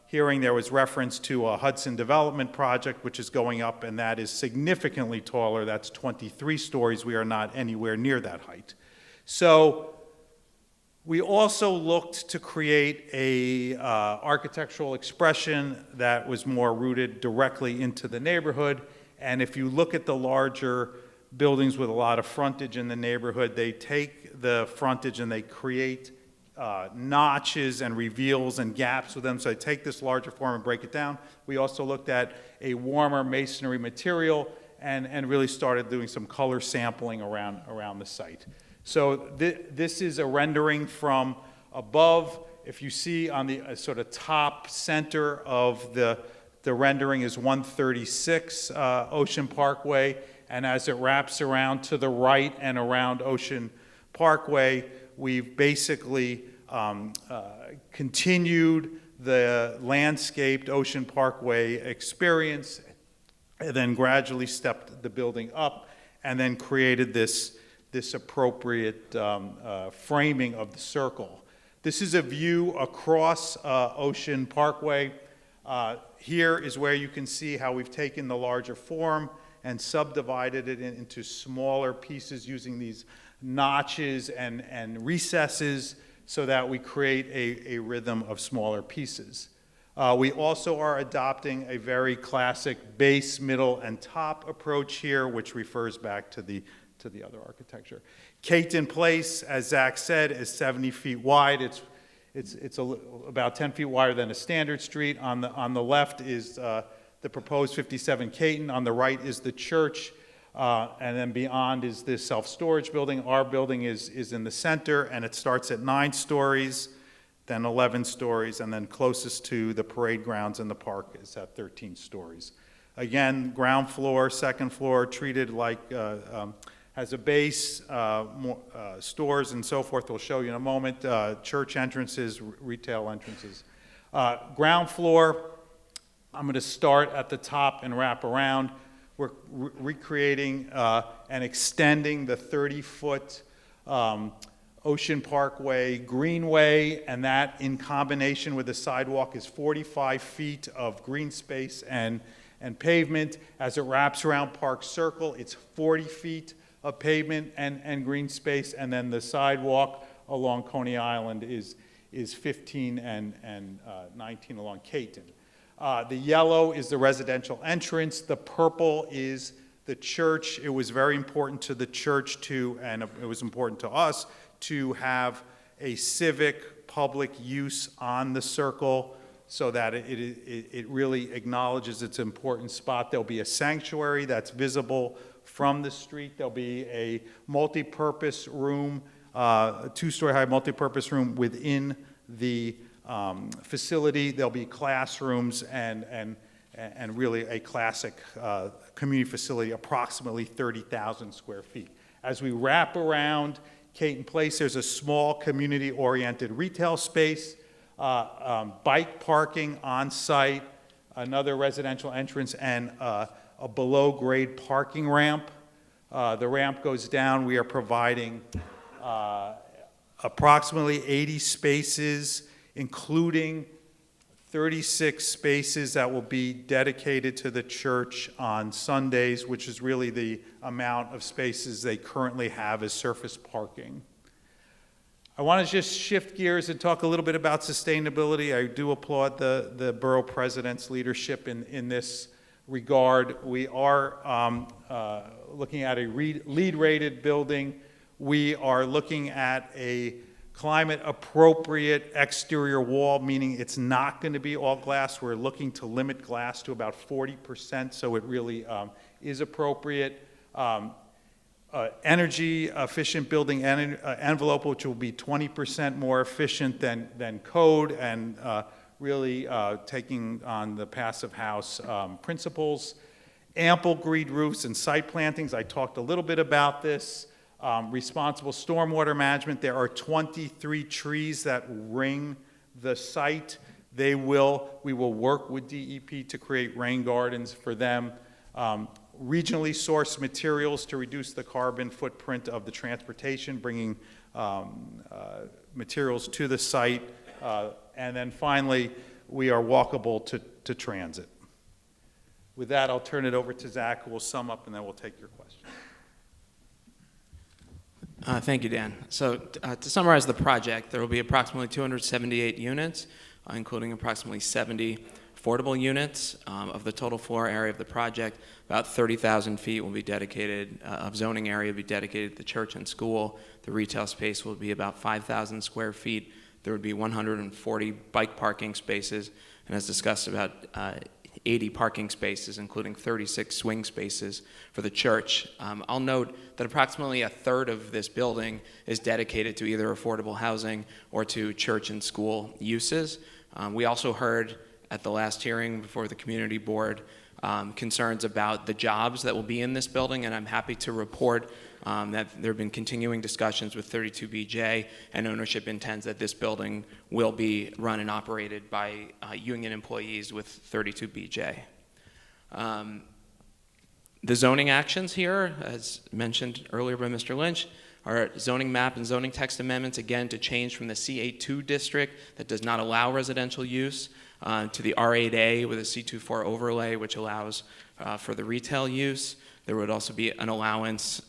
hearing, there was reference to a Hudson development project, which is going up, and that is significantly taller. That's 23 stories. We are not anywhere near that height. So we also looked to create a architectural expression that was more rooted directly into the neighborhood. And if you look at the larger buildings with a lot of frontage in the neighborhood, they take the frontage and they create notches and reveals and gaps with them. So they take this larger form and break it down. We also looked at a warmer masonry material and really started doing some color sampling around the site. So this is a rendering from above. If you see on the sort of top center of the rendering is 136 Ocean Parkway, and as it wraps around to the right and around Ocean Parkway, we've basically continued the landscaped Ocean Parkway experience, and then gradually stepped the building up, and then created this appropriate framing of the circle. This is a view across Ocean Parkway. Here is where you can see how we've taken the larger form and subdivided it into smaller pieces using these notches and recesses so that we create a rhythm of smaller pieces. We also are adopting a very classic base, middle, and top approach here, which refers back to the other architecture. Caton Place, as Zach said, is 70 feet wide. It's about 10 feet wider than a standard street. On the left is the proposed 57 Caton. On the right is the church. And then beyond is this self-storage building. Our building is in the center, and it starts at 9 stories, then 11 stories, and then closest to the parade grounds in the park is at 13 stories. Again, ground floor, second floor, treated like has a base, stores and so forth. We'll show you in a moment. Church entrances, retail entrances. Ground floor, I'm going to start at the top and wrap around. We're recreating and extending the 30-foot Ocean Parkway greenway, and that in combination with the sidewalk is 45 feet of green space and pavement. As it wraps around Park Circle, it's 40 feet of pavement and green space, and then the sidewalk along Coney Island is 15 and 19 along Caton. The yellow is the residential entrance. The purple is the church. It was very important to the church and it was important to us to have a civic public use on the circle so that it really acknowledges its important spot. There'll be a sanctuary that's visible from the street. There'll be a multi-purpose room, a 2-story high multi-purpose room within the facility. There'll be classrooms and really a classic community facility, approximately 30,000 square feet. As we wrap around Caton Place, there's a small community-oriented retail space, bike parking on site, another residential entrance, and a below-grade parking ramp. The ramp goes down. We are providing approximately 80 spaces, including 36 spaces that will be dedicated to the church on Sundays, which is really the amount of spaces they currently have as surface parking. I want to just shift gears and talk a little bit about sustainability. I do applaud the Borough Presidents' leadership in this regard. We are looking at a LEED-rated building. We are looking at a climate-appropriate exterior wall, meaning it's not going to be all glass. We're looking to limit glass to about 40%, so it really is appropriate. Energy-efficient building envelope, which will be 20% more efficient than code, and really taking on the passive house principles. Ample green roofs and site plantings. I talked a little bit about this. Responsible stormwater management. There are 23 trees that ring the site. We will work with DEP to create rain gardens for them. Regionally sourced materials to reduce the carbon footprint of the transportation, bringing materials to the site. And then finally, we are walkable to transit. With that, I'll turn it over to Zach, who will sum up, and then we'll take your questions. Thank you, Dan. So to summarize the project, there will be approximately 278 units, including approximately 70 affordable units. Of the total floor area of the project, about 30,000 feet will be dedicated, of zoning area will be dedicated to the church and school. The retail space will be about 5,000 square feet. There would be 140 bike parking spaces, and as discussed, about 80 parking spaces, including 36 swing spaces for the church. I'll note that approximately a third of this building is dedicated to either affordable housing or to church and school uses. We also heard at the last hearing before the community board concerns about the jobs that will be in this building, and I'm happy to report that there have been continuing discussions with 32BJ, and ownership intends that this building will be run and operated by union employees with 32BJ. The zoning actions here, as mentioned earlier by Mr. Lynch, are zoning map and zoning text amendments, again, to change from the C82 district that does not allow residential use to the R8A with a C24 overlay, which allows for the retail use. There would also be an allowance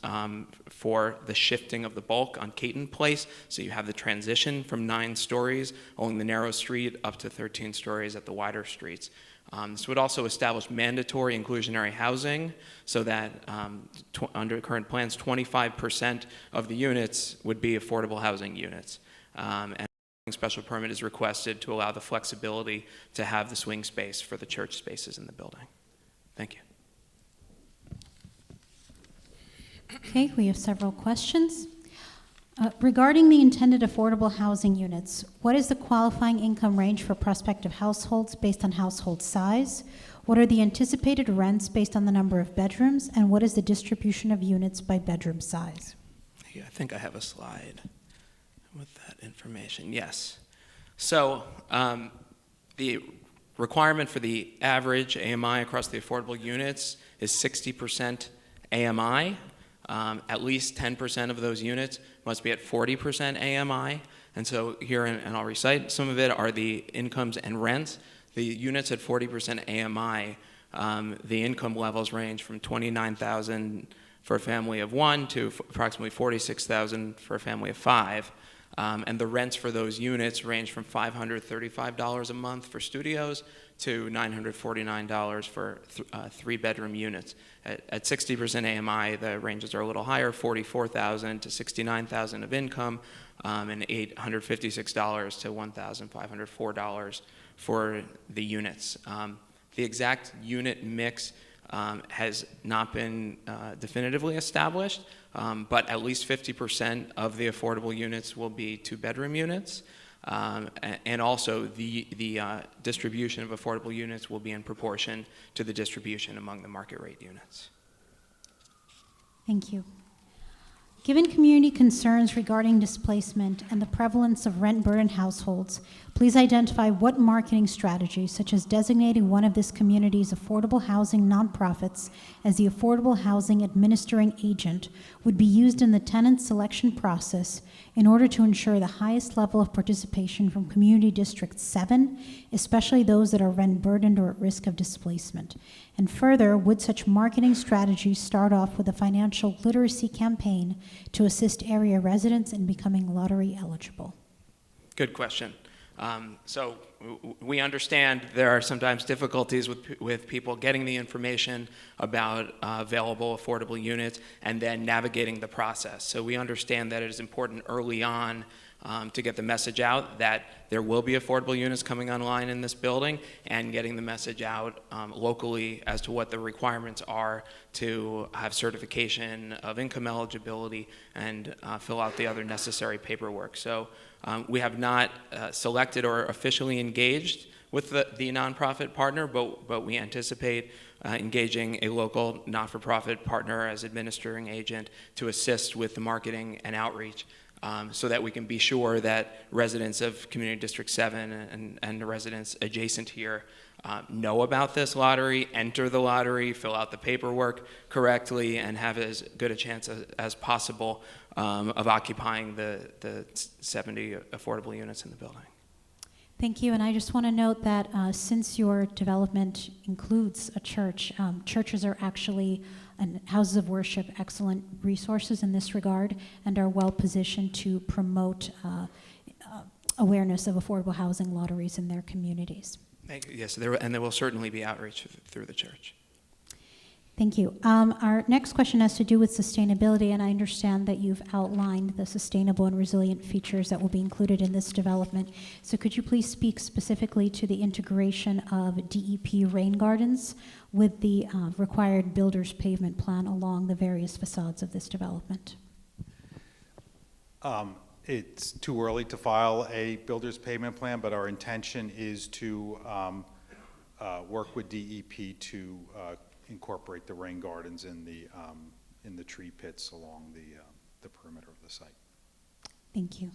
for the shifting of the bulk on Caton Place, so you have the transition from 9 stories along the narrow street up to 13 stories at the wider streets. This would also establish mandatory inclusionary housing so that under current plans, 25% of the units would be affordable housing units. And a special permit is requested to allow the flexibility to have the swing space for the church spaces in the building. Thank you. Okay, we have several questions. Regarding the intended affordable housing units, what is the qualifying income range for prospective households based on household size? What are the anticipated rents based on the number of bedrooms? And what is the distribution of units by bedroom size? Yeah, I think I have a slide with that information. Yes. So the requirement for the average AMI across the affordable units is 60% AMI. At least 10% of those units must be at 40% AMI. And so here, and I'll recite some of it, are the incomes and rents. The units at 40% AMI, the income levels range from $29,000 for a family of 1 to approximately $46,000 for a family of 5. And the rents for those units range from $535 a month for studios to $949 for 3-bedroom units. At 60% AMI, the ranges are a little higher, $44,000 to $69,000 of income, and $856 to $1,504 for the units. The exact unit mix has not been definitively established, but at least 50% of the affordable units will be 2-bedroom units. And also, the distribution of affordable units will be in proportion to the distribution among the market rate units. Thank you. Given community concerns regarding displacement and the prevalence of rent-burdened households, please identify what marketing strategies, such as designating one of this community's affordable housing nonprofits as the affordable housing administering agent, would be used in the tenant selection process in order to ensure the highest level of participation from Community District 7, especially those that are rent-burdened or at risk of displacement. And further, would such marketing strategies start off with a financial literacy campaign to assist area residents in becoming lottery eligible? Good question. So we understand there are sometimes difficulties with people getting the information about available affordable units and then navigating the process. So we understand that it is important early on to get the message out that there will be affordable units coming online in this building, and getting the message out locally as to what the requirements are to have certification of income eligibility and fill out the other necessary paperwork. So we have not selected or officially engaged with the nonprofit partner, but we anticipate engaging a local not-for-profit partner as administering agent to assist with the marketing and outreach, so that we can be sure that residents of Community District 7 and the residents adjacent here know about this lottery, enter the lottery, fill out the paperwork correctly, and have as good a chance as possible of occupying the 70 affordable units in the building. Thank you, and I just want to note that since your development includes a church, churches are actually, and houses of worship, excellent resources in this regard, and are well positioned to promote awareness of affordable housing lotteries in their communities. Yes, and there will certainly be outreach through the church. Thank you. Our next question has to do with sustainability, and I understand that you've outlined the sustainable and resilient features that will be included in this development. So could you please speak specifically to the integration of DEP Rain Gardens with the required builder's pavement plan along the various facades of this development? It's too early to file a builder's pavement plan, but our intention is to work with DEP to incorporate the rain gardens in the tree pits along the perimeter of the site. Thank you.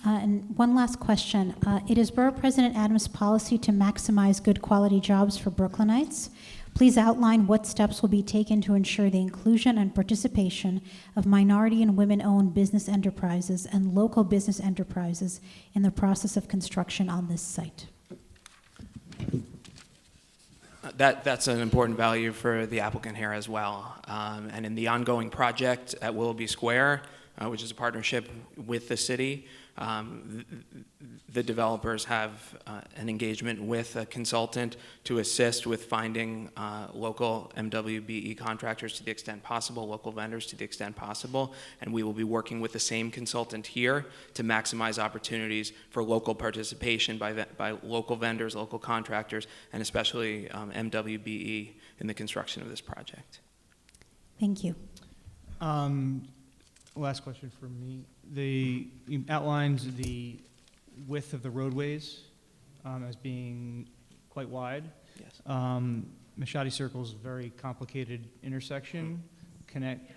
And one last question. It is Borough President Adams' policy to maximize good quality jobs for Brooklynites. Please outline what steps will be taken to ensure the inclusion and participation of minority and women-owned business enterprises and local business enterprises in the process of construction on this site. That's an important value for the applicant here as well. And in the ongoing project at Willoughby Square, which is a partnership with the city, the developers have an engagement with a consultant to assist with finding local MWBE contractors to the extent possible, local vendors to the extent possible, and we will be working with the same consultant here to maximize opportunities for local participation by local vendors, local contractors, and especially MWBE in the construction of this project. Thank you. Last question for me. You outlined the width of the roadways as being quite wide. Yes. Machadi Circle is a very complicated intersection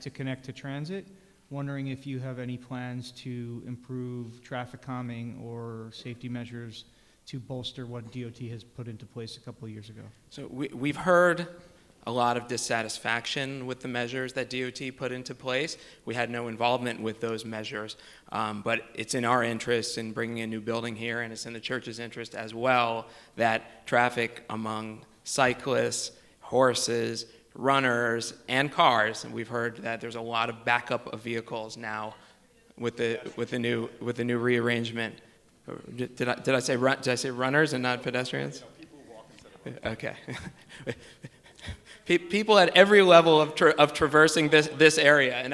to connect to transit. Wondering if you have any plans to improve traffic calming or safety measures to bolster what DOT has put into place a couple of years ago. So we've heard a lot of dissatisfaction with the measures that DOT put into place. We had no involvement with those measures, but it's in our interest in bringing a new building here, and it's in the church's interest as well, that traffic among cyclists, horses, runners, and cars, and we've heard that there's a lot of backup of vehicles now with the new rearrangement. Did I say runners and not pedestrians? No, people who walk instead of Okay. People at every level of traversing this area, and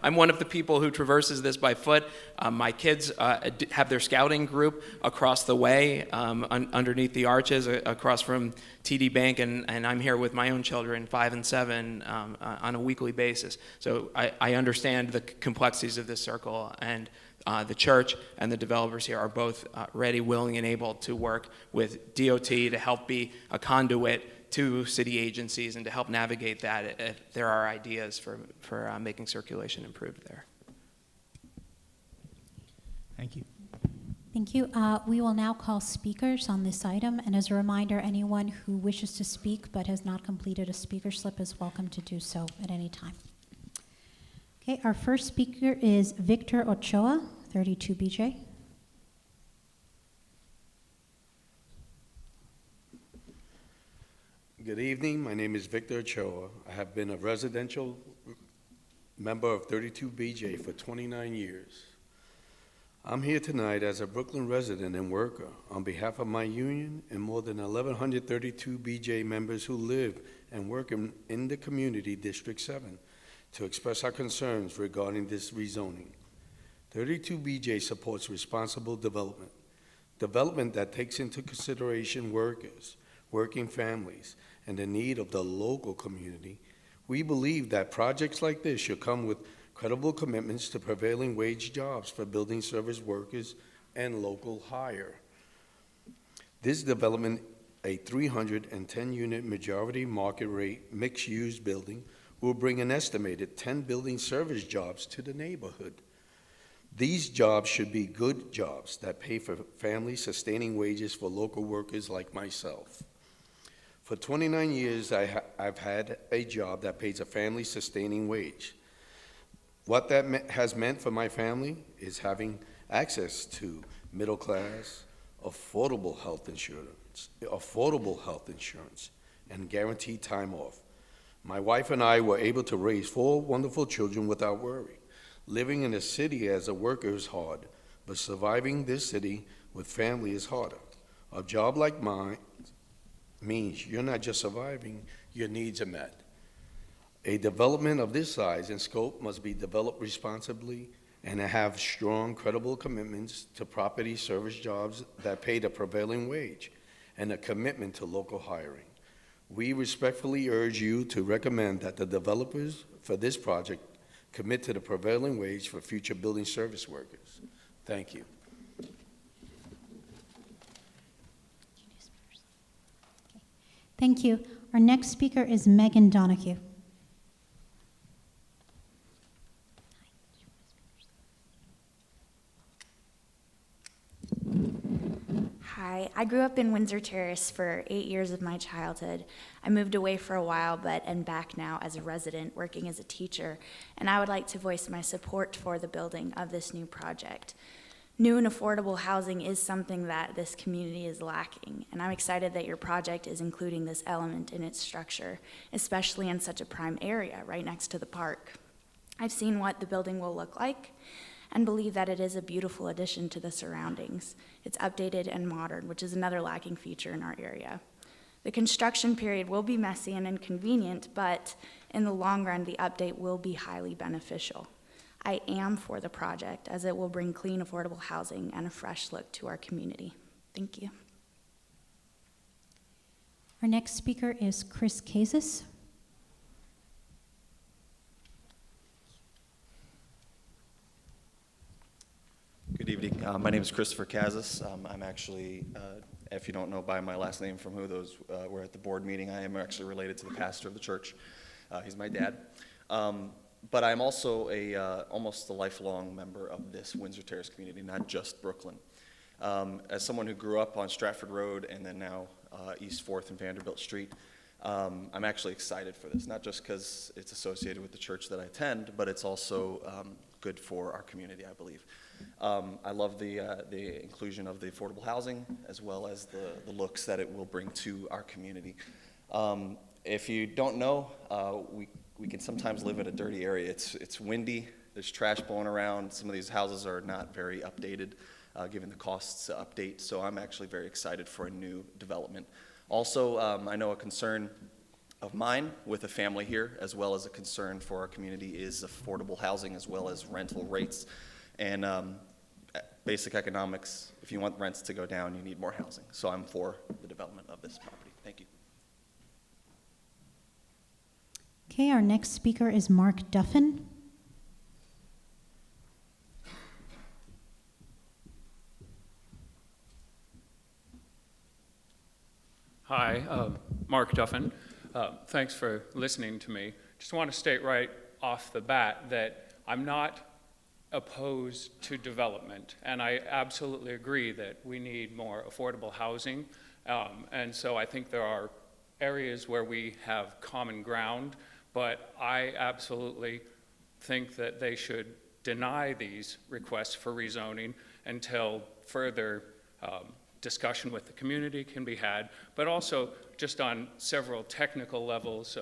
I'm one of the people who traverses this by foot. My kids have their scouting group across the way, underneath the arches, across from TD Bank, and I'm here with my own children, 5 and 7, on a weekly basis. So I understand the complexities of this circle, and the church and the developers here are both ready, willing, and able to work with DOT to help be a conduit to city agencies and to help navigate that if there are ideas for making circulation improved there. Thank you. Thank you. We will now call speakers on this item, and as a reminder, anyone who wishes to speak but has not completed a speaker slip is welcome to do so at any time. Okay, our first speaker is Victor Ochoa, 32 BJ. Good evening. My name is Victor Ochoa. I have been a residential member of 32 BJ for 29 years. I'm here tonight as a Brooklyn resident and worker on behalf of my union and more than 1,132 BJ members who live and work in the community District 7 to express our concerns regarding this rezoning. 32 BJ supports responsible development, development that takes into consideration workers, working families, and the need of the local community. We believe that projects like this should come with credible commitments to prevailing wage jobs for building service workers and local hire. This development, a 310-unit majority market rate mixed-use building, will bring an estimated 10 building service jobs to the neighborhood. These jobs should be good jobs that pay for family-sustaining wages for local workers like myself. For 29 years, I've had a job that pays a family-sustaining wage. What that has meant for my family is having access to middle-class, affordable health insurance, and guaranteed time off. My wife and I were able to raise 4 wonderful children without worry. Living in a city as a worker is hard, but surviving this city with family is harder. A job like mine means you're not just surviving, your needs are met. A development of this size and scope must be developed responsibly and have strong, credible commitments to property service jobs that pay the prevailing wage and a commitment to local hiring. We respectfully urge you to recommend that the developers for this project commit to the prevailing wage for future building service workers. Thank you. Thank you. Our next speaker is Megan Donahue. Hi, I grew up in Windsor Terrace for 8 years of my childhood. I moved away for a while, but am back now as a resident working as a teacher, and I would like to voice my support for the building of this new project. New and affordable housing is something that this community is lacking, and I'm excited that your project is including this element in its structure, especially in such a prime area right next to the park. I've seen what the building will look like, and believe that it is a beautiful addition to the surroundings. It's updated and modern, which is another lacking feature in our area. The construction period will be messy and inconvenient, but in the long run, the update will be highly beneficial. I am for the project, as it will bring clean, affordable housing and a fresh look to our community. Thank you. Our next speaker is Chris Kazis. Good evening. My name is Christopher Kazis. I'm actually, if you don't know by my last name from who those were at the board meeting, I am actually related to the pastor of the church. He's my dad. But I'm also almost a lifelong member of this Windsor Terrace community, not just Brooklyn. As someone who grew up on Stratford Road and then now East 4th and Vanderbilt Street, I'm actually excited for this, not just because it's associated with the church that I attend, but it's also good for our community, I believe. I love the inclusion of the affordable housing as well as the looks that it will bring to our community. If you don't know, we can sometimes live in a dirty area. It's windy, there's trash blowing around, some of these houses are not very updated given the costs to update, so I'm actually very excited for a new development. Also, I know a concern of mine with a family here, as well as a concern for our community, is affordable housing as well as rental rates. And basic economics, if you want rents to go down, you need more housing. So I'm for the development of this property. Thank you. Okay, our next speaker is Mark Duffin. Hi, Mark Duffin. Thanks for listening to me. Just want to state right off the bat that I'm not opposed to development, and I absolutely agree that we need more affordable housing. And so I think there are areas where we have common ground, but I absolutely think that they should deny these requests for rezoning until further discussion with the community can be had, but also just on several technical levels.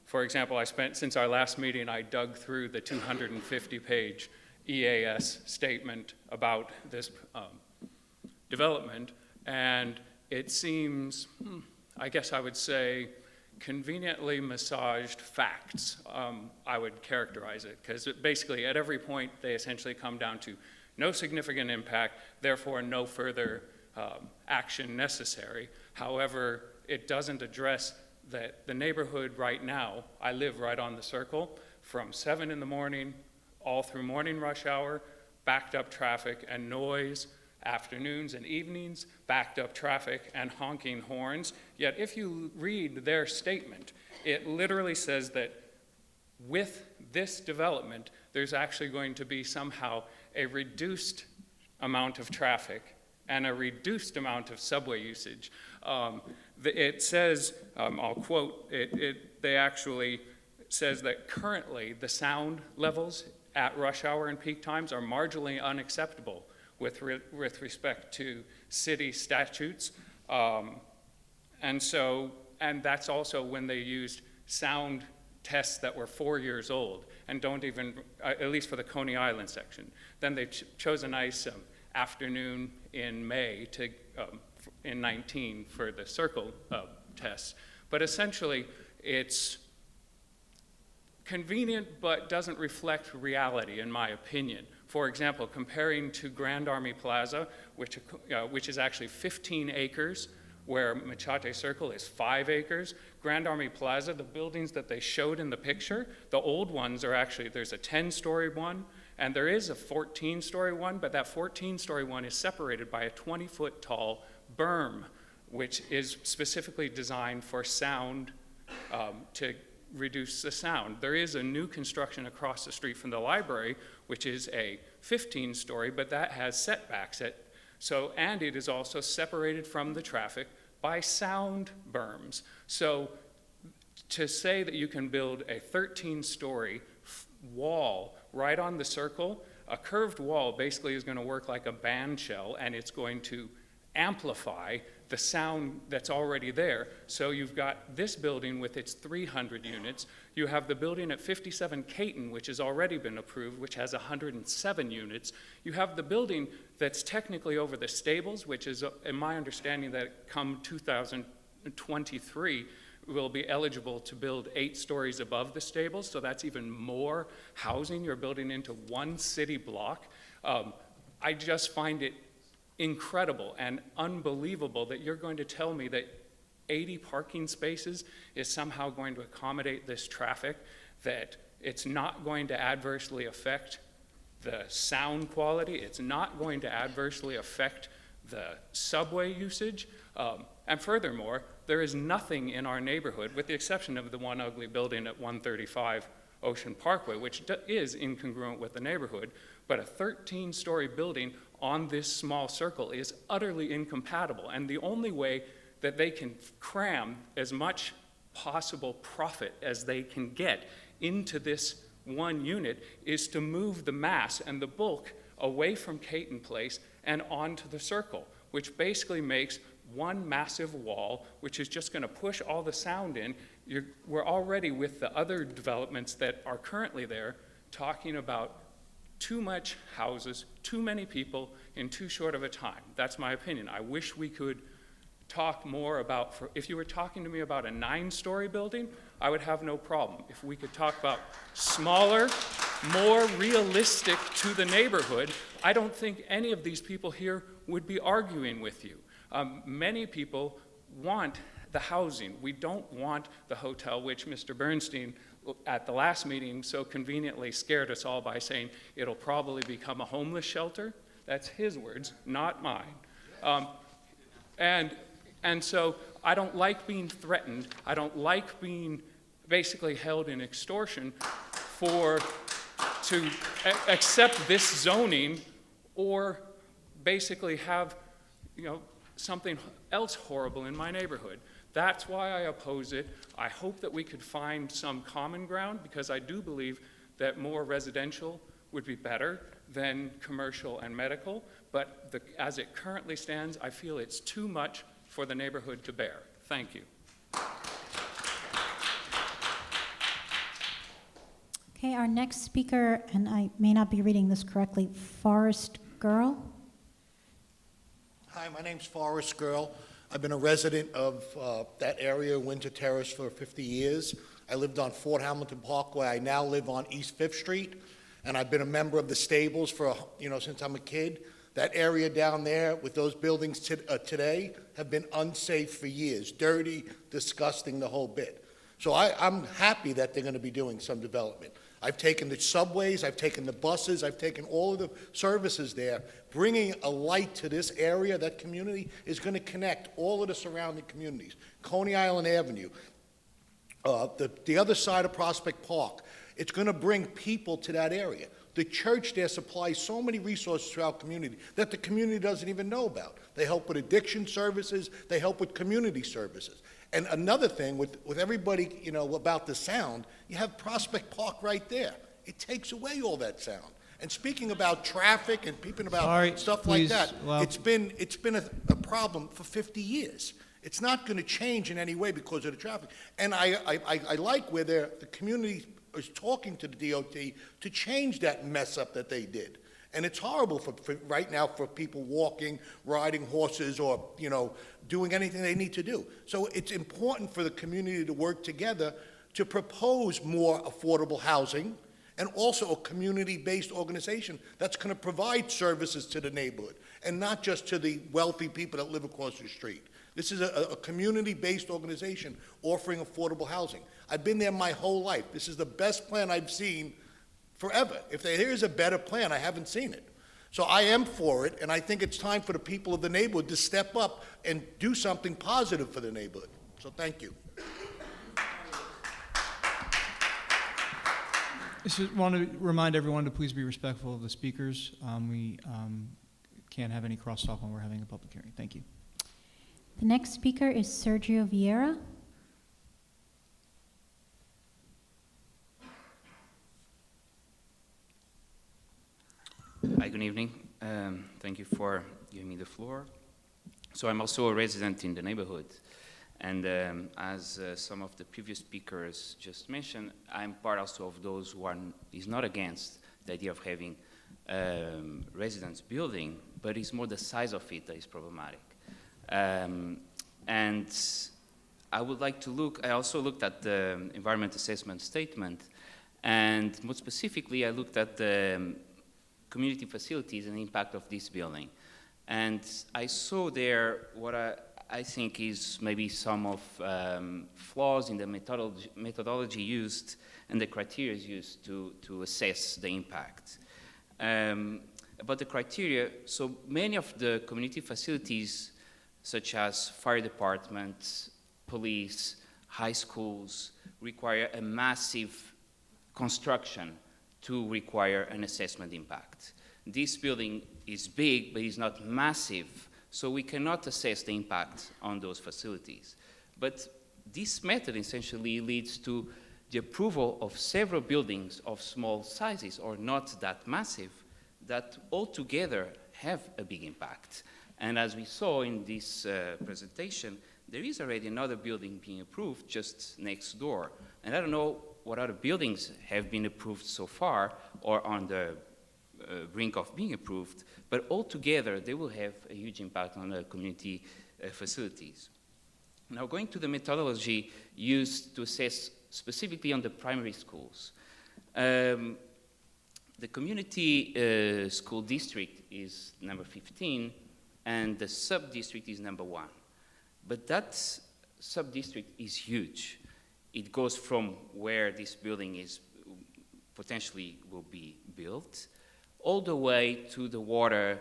For example, since our last meeting, I dug through the 250-page EAS statement about this development, and it seems, I guess I would say, conveniently massaged facts, I would characterize it, because basically at every point they essentially come down to no significant impact, therefore no further action necessary. However, it doesn't address that the neighborhood right now, I live right on the circle, from 7 in the morning all through morning rush hour, backed up traffic and noise, afternoons and evenings, backed up traffic and honking horns. Yet if you read their statement, it literally says that with this development, there's actually going to be somehow a reduced amount of traffic and a reduced amount of subway usage. It says, I'll quote, they actually says that currently the sound levels at rush hour and peak times are marginally unacceptable with respect to city statutes. And that's also when they used sound tests that were 4 years old and don't even, at least for the Coney Island section. Then they chose a nice afternoon in May in 19 for the circle tests. But essentially, it's convenient but doesn't reflect reality, in my opinion. For example, comparing to Grand Army Plaza, which is actually 15 acres, where Machate Circle is 5 acres. Grand Army Plaza, the buildings that they showed in the picture, the old ones are actually, there's a 10-story one, and there is a 14-story one, but that 14-story one is separated by a 20-foot tall berm, which is specifically designed for sound, to reduce the sound. There is a new construction across the street from the library, which is a 15-story, but that has setbacks. And it is also separated from the traffic by sound berms. So to say that you can build a 13-story wall right on the circle, a curved wall basically is going to work like a band shell, and it's going to amplify the sound that's already there. So you've got this building with its 300 units. You have the building at 57 Caton, which has already been approved, which has 107 units. You have the building that's technically over the stables, which is, in my understanding, that come 2023, will be eligible to build 8 stories above the stables. So that's even more housing you're building into one city block. I just find it incredible and unbelievable that you're going to tell me that 80 parking spaces is somehow going to accommodate this traffic, that it's not going to adversely affect the sound quality, it's not going to adversely affect the subway usage, and furthermore, there is nothing in our neighborhood, with the exception of the one ugly building at 135 Ocean Parkway, which is incongruent with the neighborhood, but a 13-story building on this small circle is utterly incompatible. And the only way that they can cram as much possible profit as they can get into this one unit is to move the mass and the bulk away from Caton Place and onto the circle, which basically makes one massive wall, which is just going to push all the sound in. We're already, with the other developments that are currently there, talking about too much houses, too many people in too short of a time. That's my opinion. I wish we could talk more about, if you were talking to me about a 9-story building, I would have no problem. If we could talk about smaller, more realistic to the neighborhood, I don't think any of these people here would be arguing with you. Many people want the housing. We don't want the hotel, which Mr. Bernstein at the last meeting so conveniently scared us all by saying it'll probably become a homeless shelter. That's his words, not mine. And so I don't like being threatened. I don't like being basically held in extortion to accept this zoning or basically have, something else horrible in my neighborhood. That's why I oppose it. I hope that we could find some common ground, because I do believe that more residential would be better than commercial and medical, but as it currently stands, I feel it's too much for the neighborhood to bear. Thank you. Okay, our next speaker, and I may not be reading this correctly, Forrest Girl. Hi, my name's Forrest Girl. I've been a resident of that area, Winter Terrace, for 50 years. I lived on Fort Hamilton Parkway. I now live on East 5th Street, and I've been a member of the Stables for, since I'm a kid. That area down there with those buildings today have been unsafe for years, dirty, disgusting, the whole bit. So I'm happy that they're going to be doing some development. I've taken the subways, I've taken the buses, I've taken all of the services there. Bringing a light to this area, that community, is going to connect all of the surrounding communities. Coney Island Avenue, the other side of Prospect Park. It's going to bring people to that area. The church there supplies so many resources to our community that the community doesn't even know about. They help with addiction services, they help with community services. And another thing, with everybody, about the sound, you have Prospect Park right there. It takes away all that sound. And speaking about traffic and speaking about stuff like that, it's been a problem for 50 years. It's not going to change in any way because of the traffic. And I like where the community is talking to the DOT to change that mess up that they did. And it's horrible for right now for people walking, riding horses, or doing anything they need to do. So it's important for the community to work together to propose more affordable housing, and also a community-based organization that's going to provide services to the neighborhood, and not just to the wealthy people that live across the street. This is a community-based organization offering affordable housing. I've been there my whole life. This is the best plan I've seen forever. If here's a better plan, I haven't seen it. So I am for it, and I think it's time for the people of the neighborhood to step up and do something positive for the neighborhood. So thank you. I just want to remind everyone to please be respectful of the speakers. We can't have any crosstalk when we're having a public hearing. Thank you. The next speaker is Sergio Vieira. Hi, good evening. Thank you for giving me the floor. So I'm also a resident in the neighborhood, and as some of the previous speakers just mentioned, I'm part also of those who is not against the idea of having residence building, but it's more the size of it that is problematic. And I would like to I also looked at the environment assessment statement, and more specifically, I looked at the community facilities and the impact of this building. And I saw there what I think is maybe some of flaws in the methodology used and the criteria used to assess the impact. About the criteria, so many of the community facilities, such as fire departments, police, high schools, require a massive construction to require an assessment impact. This building is big, but it's not massive, so we cannot assess the impact on those facilities. But this method essentially leads to the approval of several buildings of small sizes, or not that massive, that altogether have a big impact. And as we saw in this presentation, there is already another building being approved just next door. And I don't know what other buildings have been approved so far or on the brink of being approved, but altogether they will have a huge impact on the community facilities. Now, going to the methodology used to assess specifically on the primary schools. The community school district is number 15, and the sub-district is number 1. But that sub-district is huge. It goes from where this building is potentially will be built, all the way to the water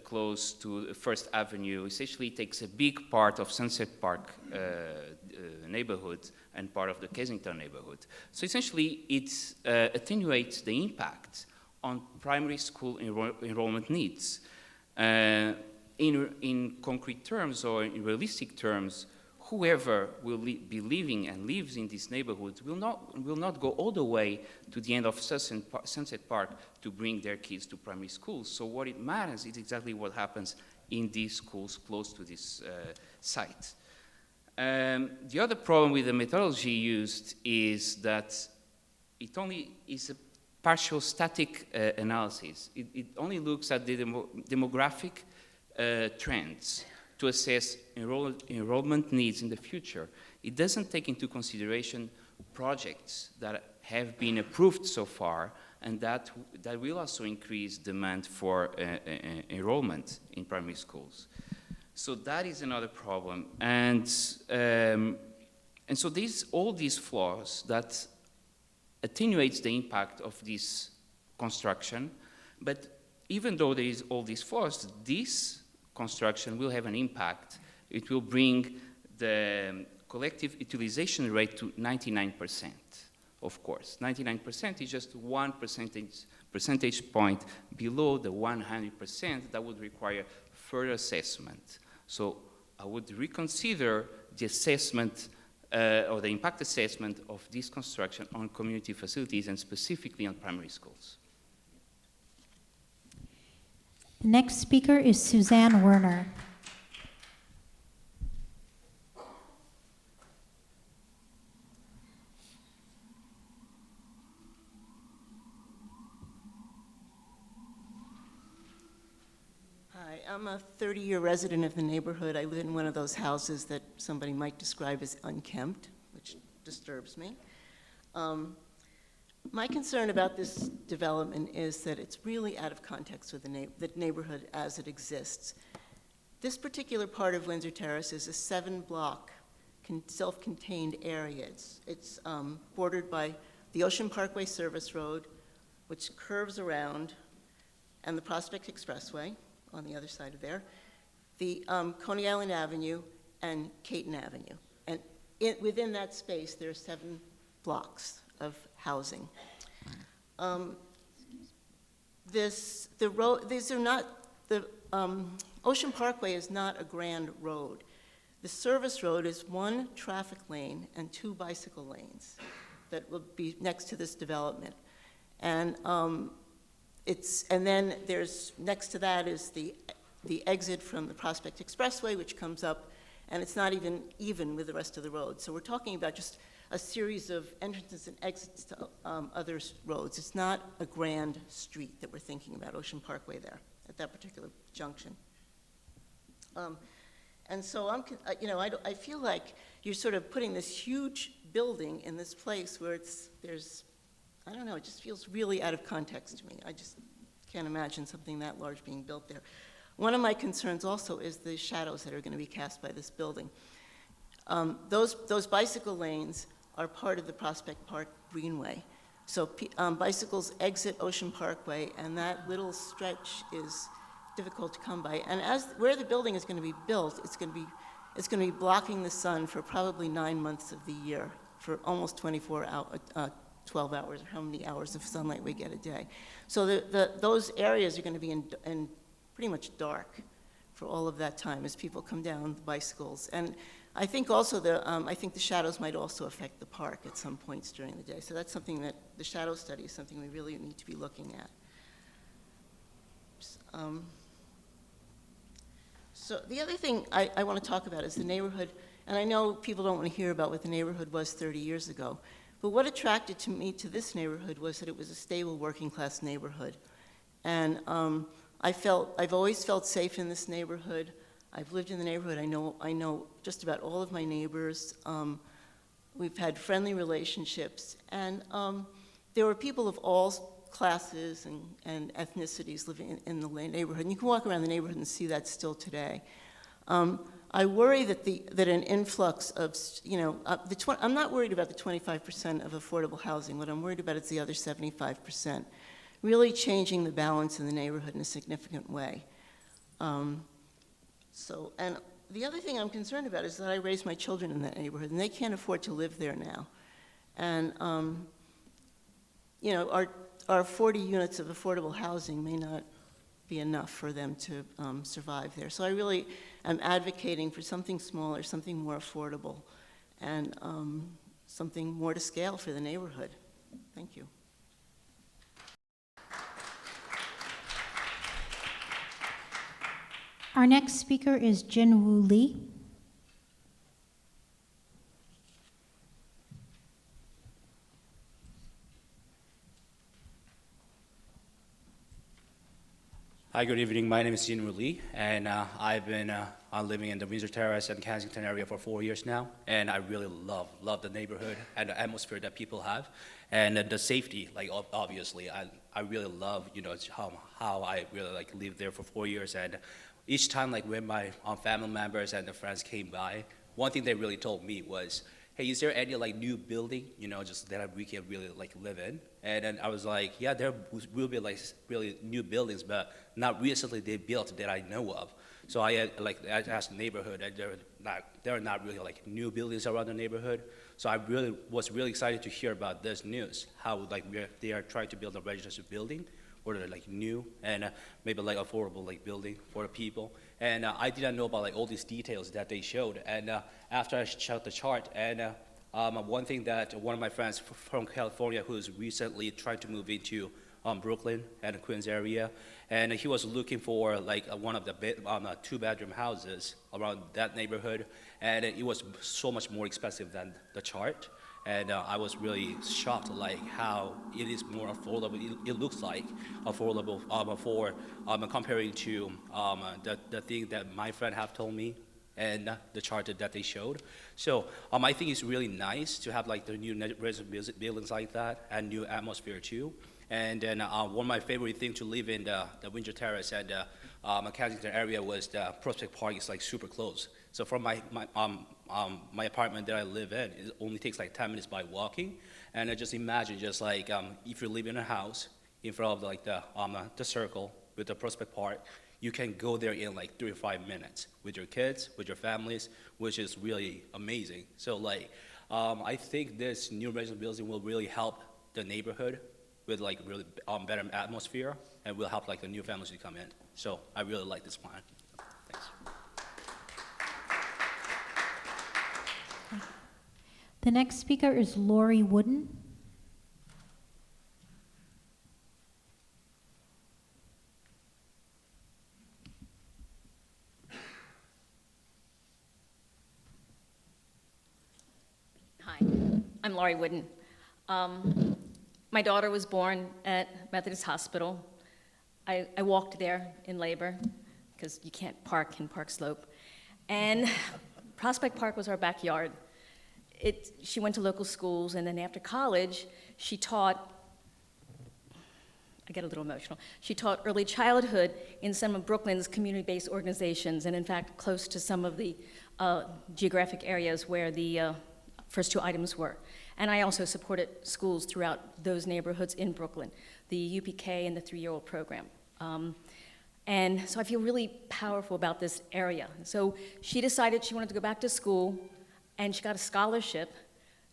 close to First Avenue essentially takes a big part of Sunset Park neighborhood and part of the Kensington neighborhood. So essentially, it attenuates the impact on primary school enrollment needs. In concrete terms or in realistic terms, whoever will be living and lives in this neighborhood will not go all the way to the end of Sunset Park to bring their kids to primary schools. So what it matters is exactly what happens in these schools close to this site. The other problem with the methodology used is that it only is a partial static analysis. It only looks at the demographic trends to assess enrollment needs in the future. It doesn't take into consideration projects that have been approved so far and that will also increase demand for enrollment in primary schools. So that is another problem. And so all these flaws that attenuates the impact of this construction, but even though there is all these flaws, this construction will have an impact. It will bring the collective utilization rate to 99%, of course. 99% is just 1 percentage point below the 100% that would require further assessment. So I would reconsider the assessment or the impact assessment of this construction on community facilities and specifically on primary schools. The next speaker is Suzanne Werner. Hi, I'm a 30-year resident of the neighborhood. I live in one of those houses that somebody might describe as unkempt, which disturbs me. My concern about this development is that it's really out of context with the neighborhood as it exists. This particular part of Windsor Terrace is a 7-block self-contained area. It's bordered by the Ocean Parkway Service Road, which curves around, and the Prospect Expressway on the other side of there, the Coney Island Avenue, and Caton Avenue. And within that space, there are 7 blocks of housing. Ocean Parkway is not a grand road. The service road is 1 traffic lane and 2 bicycle lanes that will be next to this development. And then there's, next to that is the exit from the Prospect Expressway, which comes up, and it's not even with the rest of the road. So we're talking about just a series of entrances and exits to other roads. It's not a grand street that we're thinking about, Ocean Parkway there, at that particular junction. And so I feel like you're sort of putting this huge building in this place where I don't know, it just feels really out of context to me. I just can't imagine something that large being built there. One of my concerns also is the shadows that are going to be cast by this building. Those bicycle lanes are part of the Prospect Park Greenway. So bicycles exit Ocean Parkway, and that little stretch is difficult to come by. And where the building is going to be built, it's going to be blocking the sun for probably 9 months of the year, for almost 12 hours, or how many hours of sunlight we get a day. So those areas are going to be in pretty much dark for all of that time as people come down the bicycles. And I think also I think the shadows might also affect the park at some points during the day. So that's something that the shadow study is something we really need to be looking at. So the other thing I want to talk about is the neighborhood. And I know people don't want to hear about what the neighborhood was 30 years ago. But what attracted me to this neighborhood was that it was a stable working class neighborhood. And I've always felt safe in this neighborhood. I've lived in the neighborhood. I know just about all of my neighbors. We've had friendly relationships. And there were people of all classes and ethnicities living in the neighborhood. And you can walk around the neighborhood and see that still today. I worry that an influx of, I'm not worried about the 25% of affordable housing. What I'm worried about is the other 75%, really changing the balance in the neighborhood in a significant way. And the other thing I'm concerned about is that I raised my children in that neighborhood, and they can't afford to live there now. And, you know, our 40 units of affordable housing may not be enough for them to survive there. So I really am advocating for something smaller, something more affordable, and something more to scale for the neighborhood. Thank you. Our next speaker is Jin Woo Lee. Hi, good evening. My name is Jin Woo Lee, and I've been living in the Windsor Terrace and Kensington area for 4 years now, and I really love the neighborhood and the atmosphere that people have, and the safety. Like obviously, I really love, you know, how I really like lived there for 4 years, and each time like when my family members and the friends came by, one thing they really told me was, hey, is there any like new building, you know, just that we can really like live in? And then I was like, yeah, there will be like really new buildings, but not recently they built that I know of. So I asked the neighborhood, and there are not really like new buildings around the neighborhood. So I was really excited to hear about this news, how like they are trying to build a residential building, or they're like new and maybe like affordable like building for the people. And I didn't know about like all these details that they showed. And after I checked the chart, and one thing that one of my friends from California who's recently tried to move into Brooklyn and the Queens area, and he was looking for like one of the two-bedroom houses around that neighborhood, and it was so much more expensive than the chart. And I was really shocked, like how it is more affordable. It looks like affordable for comparing to the thing that my friend have told me and the chart that they showed. So I think it's really nice to have like the new residential buildings like that and new atmosphere too. And then one of my favorite things to live in the Windsor Terrace and Kensington area was the Prospect Park is like super close. So from my apartment that I live in, it only takes like 10 minutes by walking. And I just imagine just like if you live in a house in front of like the circle with the Prospect Park, you can go there in like 3 or 5 minutes with your kids, with your families, which is really amazing. So like I think this new residential building will really help the neighborhood with like really better atmosphere, and will help like the new families to come in. So I really like this plan. Thanks. The next speaker is Lori Wooden. Hi, I'm Lori Wooden. My daughter was born at Methodist Hospital. I walked there in labor because you can't park in Park Slope. And Prospect Park was our backyard. She went to local schools, and then after college, she taught, I get a little emotional, she taught early childhood in some of Brooklyn's community-based organizations, and in fact, close to some of the geographic areas where the first two items were. And I also supported schools throughout those neighborhoods in Brooklyn, the UPK and the 3-year-old program. And so I feel really powerful about this area. So she decided she wanted to go back to school, and she got a scholarship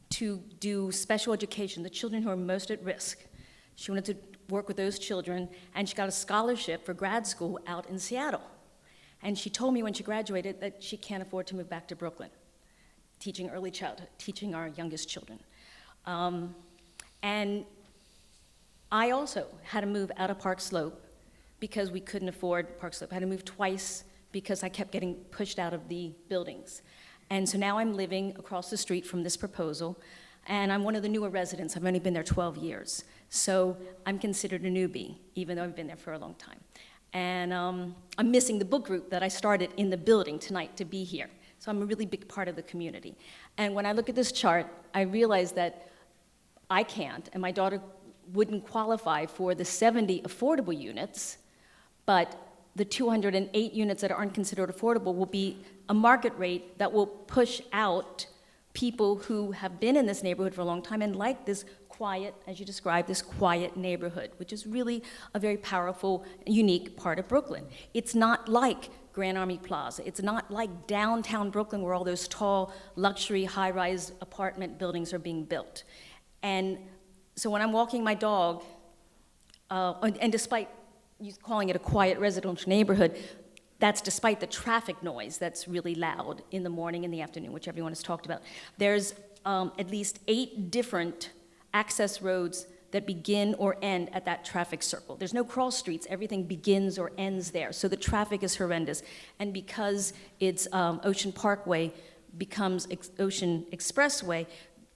to do special education, the children who are most at risk. She wanted to work with those children, and she got a scholarship for grad school out in Seattle. And she told me when she graduated that she can't afford to move back to Brooklyn, teaching early childhood, teaching our youngest children. And I also had to move out of Park Slope because we couldn't afford Park Slope. I had to move twice because I kept getting pushed out of the buildings. And so now I'm living across the street from this proposal, and I'm one of the newer residents. I've only been there 12 years. So I'm considered a newbie, even though I've been there for a long time. And I'm missing the book group that I started in the building tonight to be here. So I'm a really big part of the community. And when I look at this chart, I realize that I can't, and my daughter wouldn't qualify for the 70 affordable units, but the 208 units that aren't considered affordable will be a market rate that will push out people who have been in this neighborhood for a long time and like this quiet, as you described, this quiet neighborhood, which is really a very powerful, unique part of Brooklyn. It's not like Grand Army Plaza. It's not like downtown Brooklyn where all those tall, luxury, high-rise apartment buildings are being built. And so when I'm walking my dog, and despite you calling it a quiet residential neighborhood, that's despite the traffic noise that's really loud in the morning and the afternoon, which everyone has talked about. There's at least 8 different access roads that begin or end at that traffic circle. There's no cross streets. Everything begins or ends there. So the traffic is horrendous. And because it's Ocean Parkway becomes Ocean Expressway,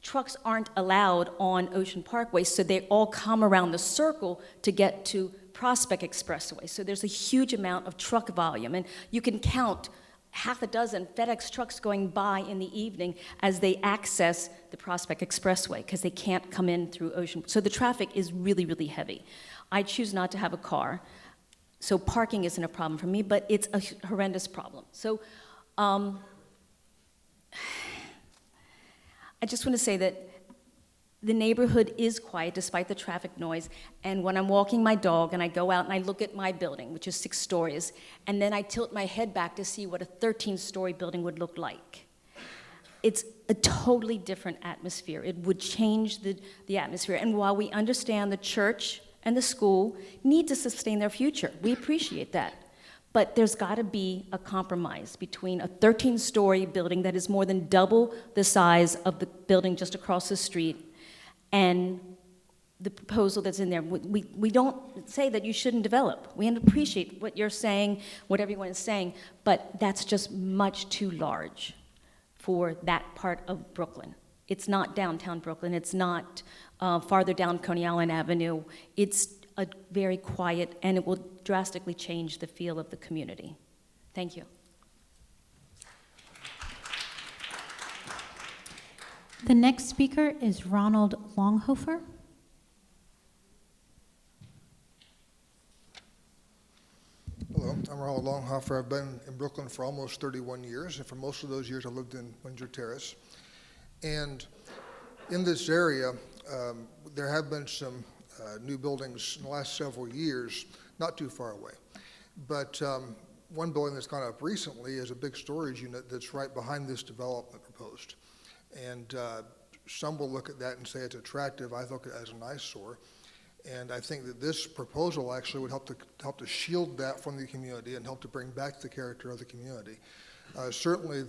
trucks aren't allowed on Ocean Parkway, so they all come around the circle to get to Prospect Expressway. So there's a huge amount of truck volume, and you can count half a dozen FedEx trucks going by in the evening as they access the Prospect Expressway because they can't come in through Ocean. So the traffic is really, really heavy. I choose not to have a car, so parking isn't a problem for me, but it's a horrendous problem. So I just want to say that the neighborhood is quiet despite the traffic noise, and when I'm walking my dog and I go out and I look at my building, which is 6 stories, and then I tilt my head back to see what a 13-story building would look like. It's a totally different atmosphere. It would change the atmosphere, and while we understand the church and the school need to sustain their future, we appreciate that. But there's got to be a compromise between a 13-story building that is more than double the size of the building just across the street and the proposal that's in there. We don't say that you shouldn't develop. We appreciate what you're saying, what everyone is saying, but that's just much too large for that part of Brooklyn. It's not downtown Brooklyn. It's not farther down Coney Island Avenue. It's a very quiet, and it will drastically change the feel of the community. Thank you. The next speaker is Ronald Longhofer. Hello, I'm Ronald Longhofer. I've been in Brooklyn for almost 31 years, and for most of those years I lived in Windsor Terrace. And in this area, there have been some new buildings in the last several years, not too far away. But one building that's gone up recently is a big storage unit that's right behind this development proposed. And some will look at that and say it's attractive. I look at it as an eyesore. And I think that this proposal actually would help to shield that from the community and help to bring back the character of the community. Certainly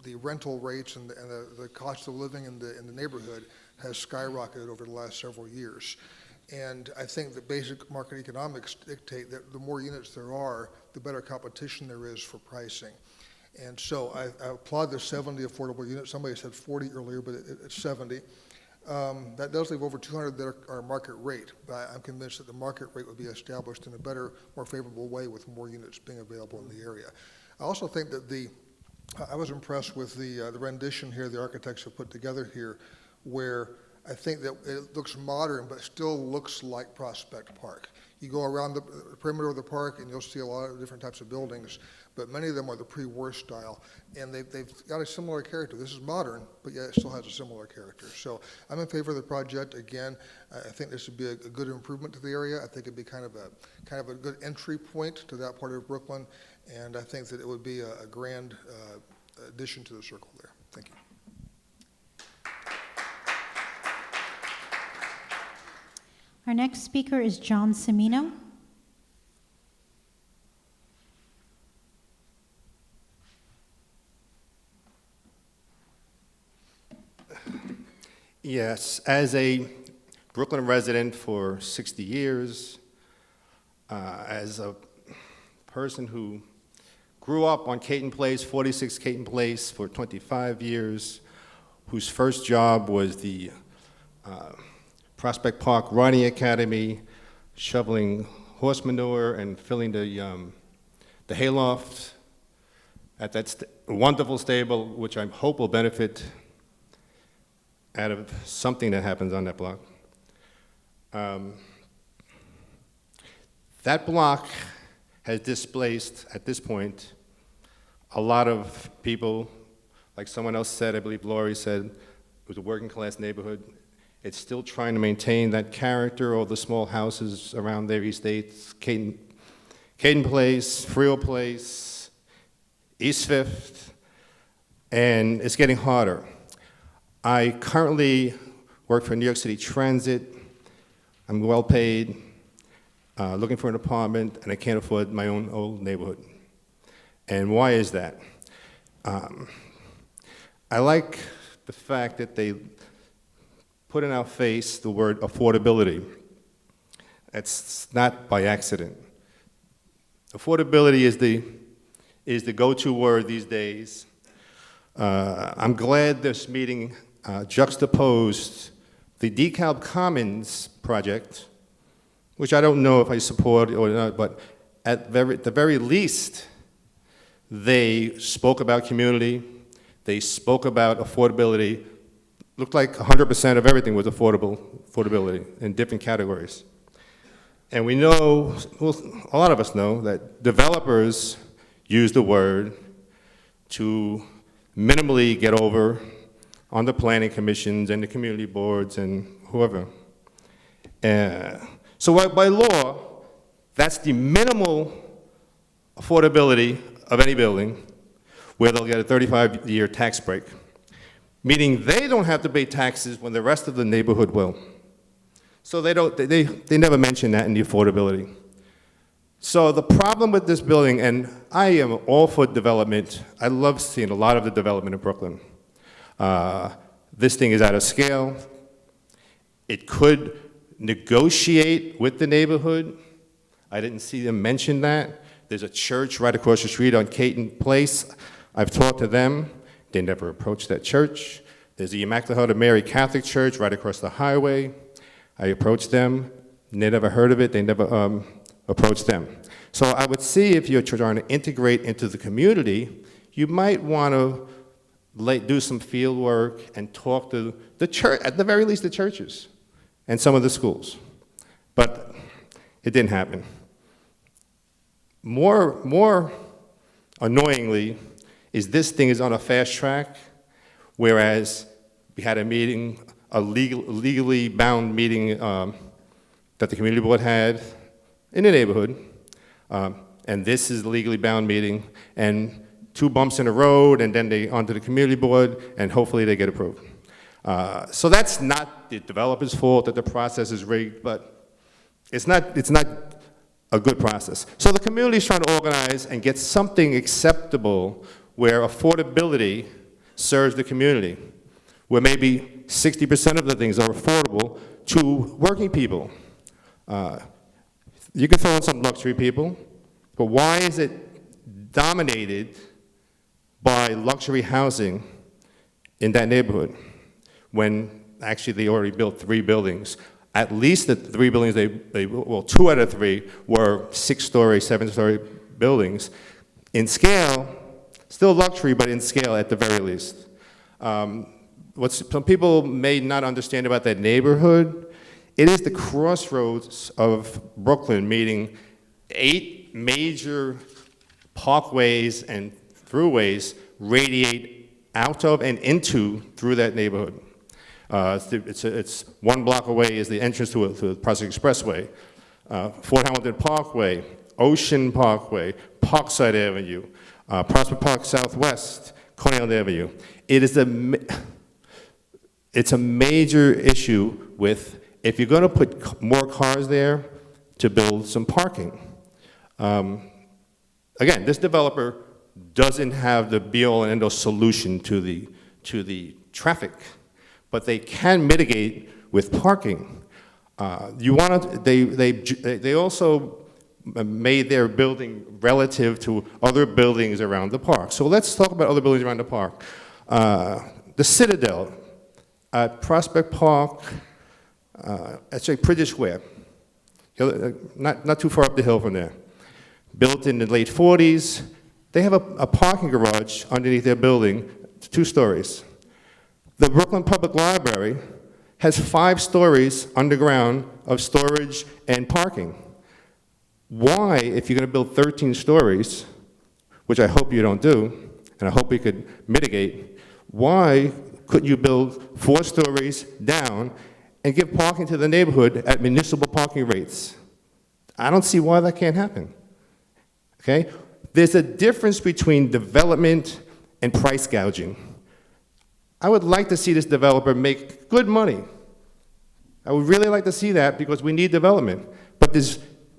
the rental rates and the cost of living in the neighborhood has skyrocketed over the last several years. And I think that basic market economics dictate that the more units there are, the better competition there is for pricing. And so I applaud the 70 affordable units. Somebody said 40 earlier, but it's 70. That does leave over 200 that are market rate, but I'm convinced that the market rate would be established in a better, more favorable way with more units being available in the area. I also think that I was impressed with the rendition here the architects have put together here, where I think that it looks modern, but still looks like Prospect Park. You go around the perimeter of the park and you'll see a lot of different types of buildings, but many of them are the pre-war style, and they've got a similar character. This is modern, but yet it still has a similar character. So I'm in favor of the project. Again, I think this would be a good improvement to the area. I think it'd be kind of a good entry point to that part of Brooklyn, and I think that it would be a grand addition to the circle there. Thank you. Our next speaker is John Cimino. Yes, as a Brooklyn resident for 60 years, as a person who grew up on Caton Place, 46 Caton Place for 25 years, whose first job was the Prospect Park Riding Academy, shoveling horse manure and filling the hayloft at that wonderful stable, which I hope will benefit out of something that happens on that block. That block has displaced, at this point, a lot of people. Like someone else said, I believe Laurie said, it was a working class neighborhood. It's still trying to maintain that character, all the small houses around there, East 8th, Caden Place, Frio Place, East 5th, and it's getting harder. I currently work for New York City Transit. I'm well paid, looking for an apartment, and I can't afford my own old neighborhood. And why is that? I like the fact that they put in our face the word affordability. That's not by accident. Affordability is the go-to word these days. I'm glad this meeting juxtaposed the DeKalb Commons project, which I don't know if I support or not, but at the very least, they spoke about community, they spoke about affordability. Looked like 100% of everything was affordability in different categories. And we know, well, a lot of us know, that developers use the word to minimally get over on the planning commissions and the community boards and whoever. So by law, that's the minimal affordability of any building where they'll get a 35-year tax break, meaning they don't have to pay taxes when the rest of the neighborhood will. So they never mention that in the affordability. So the problem with this building, and I am all for development. I love seeing a lot of the development in Brooklyn. This thing is out of scale. It could negotiate with the neighborhood. I didn't see them mention that. There's a church right across the street on Caton Place. I've talked to them. They never approached that church. There's the Immaculate Heart of Mary Catholic Church right across the highway. I approached them. They never heard of it. They never approached them. So I would see if you're trying to integrate into the community, you might want to do some field work and talk to the church, at the very least the churches and some of the schools. But it didn't happen. More annoyingly is this thing is on a fast track, whereas we had a meeting, a legally bound meeting that the community board had in the neighborhood, and this is the legally bound meeting, and 2 bumps in the road, and then they onto the community board, and hopefully they get approved. So that's not the developer's fault that the process is rigged, but it's not a good process. So the community is trying to organize and get something acceptable where affordability serves the community, where maybe 60% of the things are affordable to working people. You can throw in some luxury people, but why is it dominated by luxury housing in that neighborhood when actually they already built 3 buildings? At least the 3 buildings, well, 2 out of 3 were 6-story, 7-story buildings. In scale, still luxury, but in scale at the very least. What some people may not understand about that neighborhood, it is the crossroads of Brooklyn, meaning 8 major parkways and throughways radiate out of and through that neighborhood. It's 1 block away is the entrance to the Prospect Expressway, Fort Hamilton Parkway, Ocean Parkway, Parkside Avenue, Prospect Park Southwest, Coney Island Avenue. It's a major issue with, if you're going to put more cars there, to build some parking. Again, this developer doesn't have the be-all and end-all solution to the traffic, but they can mitigate with parking. They also made their building relative to other buildings around the park. So let's talk about other buildings around the park. The Citadel at Prospect Park, actually Pridge Square, not too far up the hill from there. Built in the late 40s. They have a parking garage underneath their building, 2 stories. The Brooklyn Public Library has 5 stories underground of storage and parking. Why, if you're going to build 13 stories, which I hope you don't do, and I hope we could mitigate, why couldn't you build 4 stories down and give parking to the neighborhood at municipal parking rates. I don't see why that can't happen. Okay? There's a difference between development and price gouging. I would like to see this developer make good money. I would really like to see that because we need development. But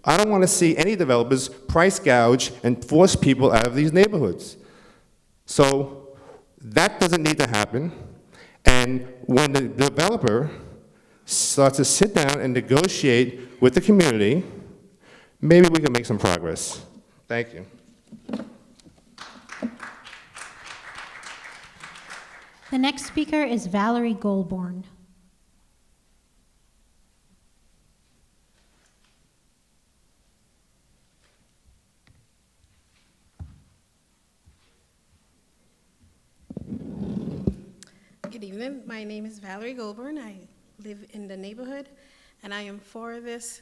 I don't want to see any developers price gouge and force people out of these neighborhoods. So that doesn't need to happen. And when the developer starts to sit down and negotiate with the community, maybe we can make some progress. Thank you. The next speaker is Valerie Goldborn. Good evening. My name is Valerie Goldborn. I live in the neighborhood, and I am for this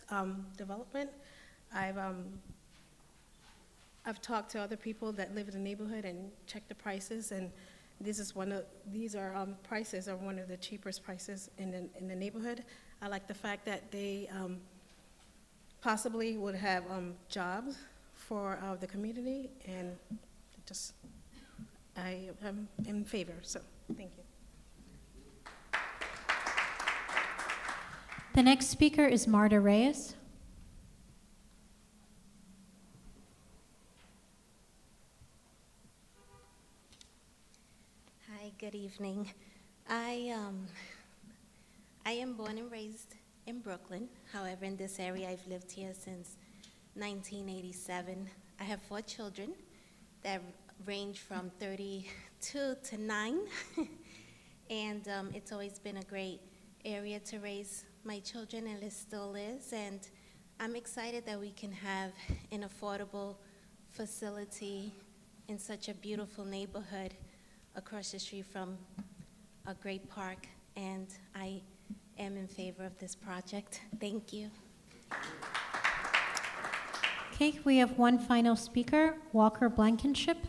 development. I've talked to other people that live in the neighborhood and checked the prices, and these prices are one of the cheapest prices in the neighborhood. I like the fact that they possibly would have jobs for the community, and I am in favor. So thank you. The next speaker is Marta Reyes. Hi, good evening. I am born and raised in Brooklyn. However, in this area, I've lived here since 1987. I have 4 children that range from 32 to 9. And it's always been a great area to raise my children, and it still is. And I'm excited that we can have an affordable facility in such a beautiful neighborhood across the street from a great park, and I am in favor of this project. Thank you. Okay, we have one final speaker, Walker Blankenship.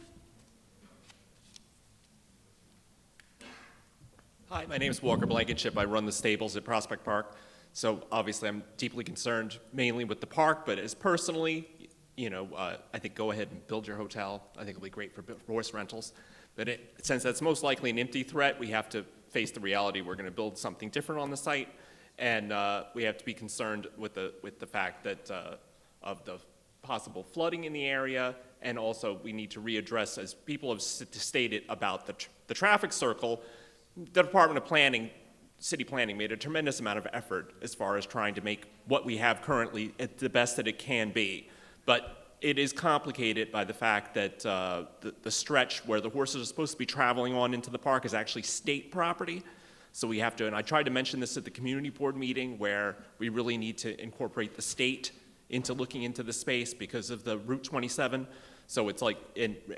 Hi, my name is Walker Blankenship. I run the stables at Prospect Park. So obviously I'm deeply concerned mainly with the park, but as personally, I think go ahead and build your hotel. I think it'll be great for horse rentals. But since that's most likely an empty threat, we have to face the reality we're going to build something different on the site, and we have to be concerned with the fact that of the possible flooding in the area, and also we need to readdress, as people have stated about the traffic circle. The Department of Planning, City Planning, made a tremendous amount of effort as far as trying to make what we have currently the best that it can be. But it is complicated by the fact that the stretch where the horses are supposed to be traveling on into the park is actually state property. So we have to, and I tried to mention this at the community board meeting, where we really need to incorporate the state into looking into the space because of the Route 27. So it's like,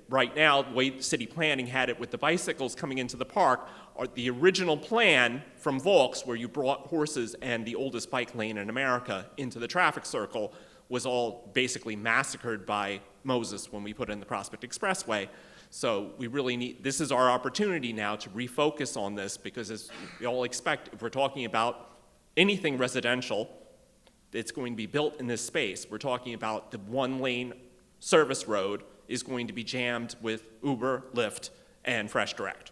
right now, the way city planning had it with the bicycles coming into the park, or the original plan from Volks, where you brought horses and the oldest bike lane in America into the traffic circle, was all basically massacred by Moses when we put in the Prospect Expressway. So we really need, this is our opportunity now to refocus on this, because as we all expect, if we're talking about anything residential that's going to be built in this space, we're talking about the 1-lane service road is going to be jammed with Uber, Lyft, and Fresh Direct.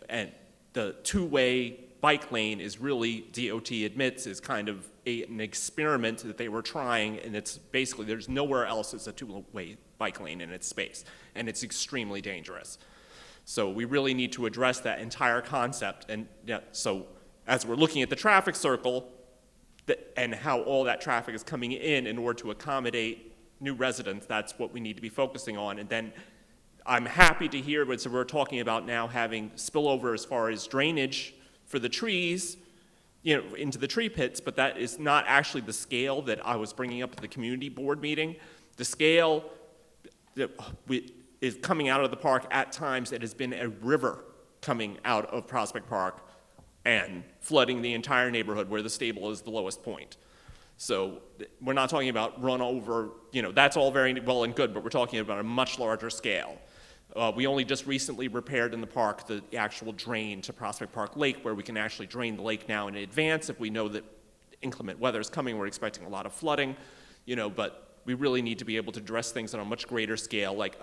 And the 2-way bike lane is really, DOT admits, is kind of an experiment that they were trying, and it's basically, there's nowhere else it's a 2-way bike lane in its space, and it's extremely dangerous. So we really need to address that entire concept. And so as we're looking at the traffic circle and how all that traffic is coming in order to accommodate new residents, that's what we need to be focusing on. And then I'm happy to hear what we're talking about now, having spillover as far as drainage for the trees, into the tree pits, but that is not actually the scale that I was bringing up at the community board meeting. The scale that is coming out of the park at times, it has been a river coming out of Prospect Park and flooding the entire neighborhood where the stable is the lowest point. So we're not talking about run over, that's all very well and good, but we're talking about a much larger scale. We only just recently repaired in the park the actual drain to Prospect Park Lake, where we can actually drain the lake now in advance if we know that inclement weather is coming. We're expecting a lot of flooding, but we really need to be able to address things on a much greater scale. Like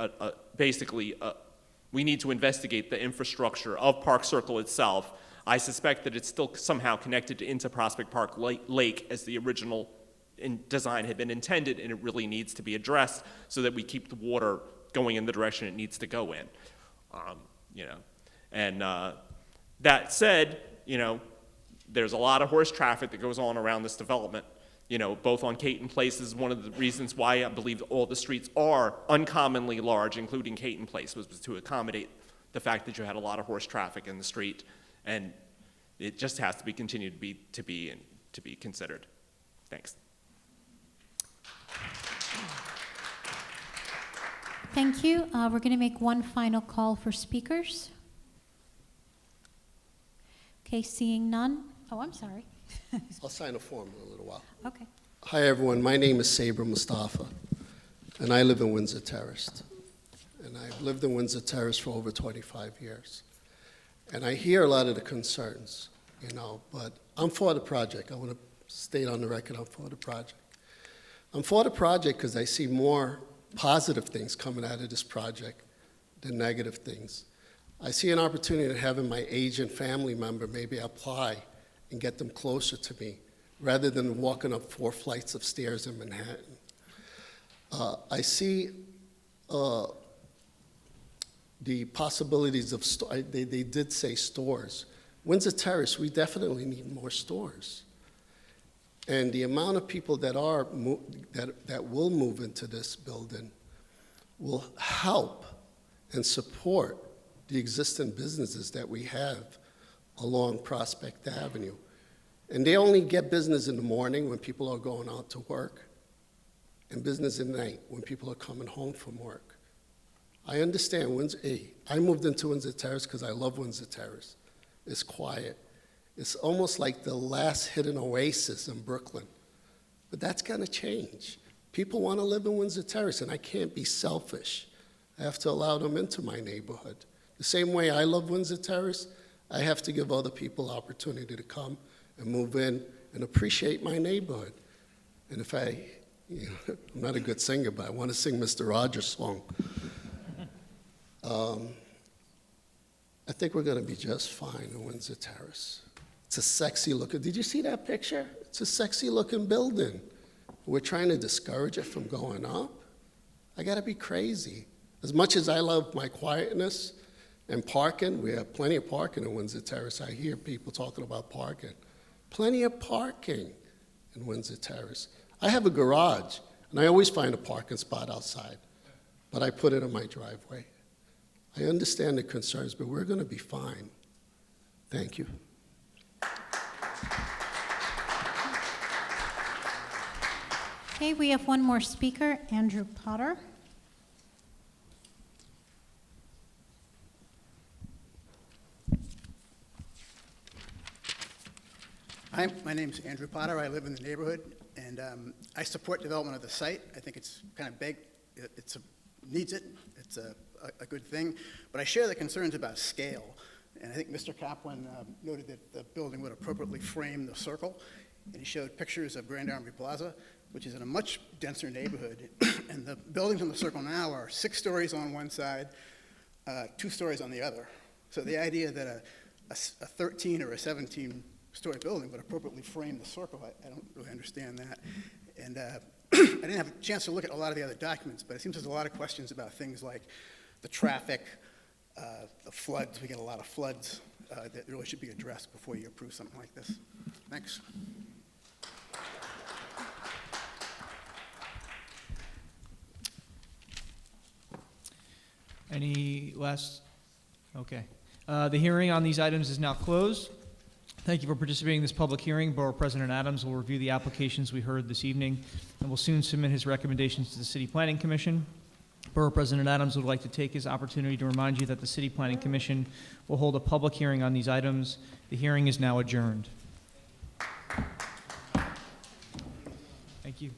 we need to investigate the infrastructure of Park Circle itself. I suspect that it's still somehow connected into Prospect Park Lake as the original design had been intended, and it really needs to be addressed so that we keep the water going in the direction it needs to go in. That said, there's a lot of horse traffic that goes on around this development. Both on Caton Place is one of the reasons why I believe all the streets are uncommonly large, including Caton Place, was to accommodate the fact that you had a lot of horse traffic in the street, and it just has to be continued to be considered. Thanks. Thank you. We're going to make one final call for speakers. Okay, seeing none. Oh, I'm sorry. I'll sign a form in a little while. Okay. Hi, everyone. My name is Sabra Mustafa, and I live in Windsor Terrace. And I've lived in Windsor Terrace for over 25 years. And I hear a lot of the concerns, but I'm for the project. I want to state on the record I'm for the project. I'm for the project because I see more positive things coming out of this project than negative things. I see an opportunity to having my aging family member maybe apply and get them closer to me rather than walking up 4 flights of stairs in Manhattan. I see the possibilities of, they did say stores. Windsor Terrace, we definitely need more stores. And the amount of people that will move into this building will help and support the existing businesses that we have along Prospect Avenue. And they only get business in the morning when people are going out to work, and business at night when people are coming home from work. I understand I moved into Windsor Terrace because I love Windsor Terrace. It's quiet. It's almost like the last hidden oasis in Brooklyn. But that's going to change. People want to live in Windsor Terrace, and I can't be selfish. I have to allow them into my neighborhood. The same way I love Windsor Terrace, I have to give other people opportunity to come and move in and appreciate my neighborhood. And if I'm not a good singer, but I want to sing Mr. Rogers' song. I think we're going to be just fine in Windsor Terrace. It's a sexy looking, did you see that picture? It's a sexy looking building. We're trying to discourage it from going up. I got to be crazy. As much as I love my quietness and parking, we have plenty of parking in Windsor Terrace. I hear people talking about parking. Plenty of parking in Windsor Terrace. I have a garage, and I always find a parking spot outside, but I put it in my driveway. I understand the concerns, but we're going to be fine. Thank you. Okay, we have one more speaker, Andrew Potter. Hi, my name's Andrew Potter. I live in the neighborhood, and I support development of the site. I think it's kind of big. It needs it. It's a good thing. But I share the concerns about scale. And I think Mr. Kaplan noted that the building would appropriately frame the circle. And he showed pictures of Grand Armory Plaza, which is in a much denser neighborhood. And the buildings in the circle now are 6 stories on one side, 2 stories on the other. So the idea that a 13 or a 17-story building would appropriately frame the circle, I don't really understand that. And I didn't have a chance to look at a lot of the other documents, but it seems there's a lot of questions about things like the traffic, the floods. We get a lot of floods that really should be addressed before you approve something like this. Thanks. Any last? Okay. The hearing on these items is now closed. Thank you for participating in this public hearing. Borough President Adams will review the applications we heard this evening and will soon submit his recommendations to the City Planning Commission. Borough President Adams would like to take his opportunity to remind you that the City Planning Commission will hold a public hearing on these items. The hearing is now adjourned. Thank you.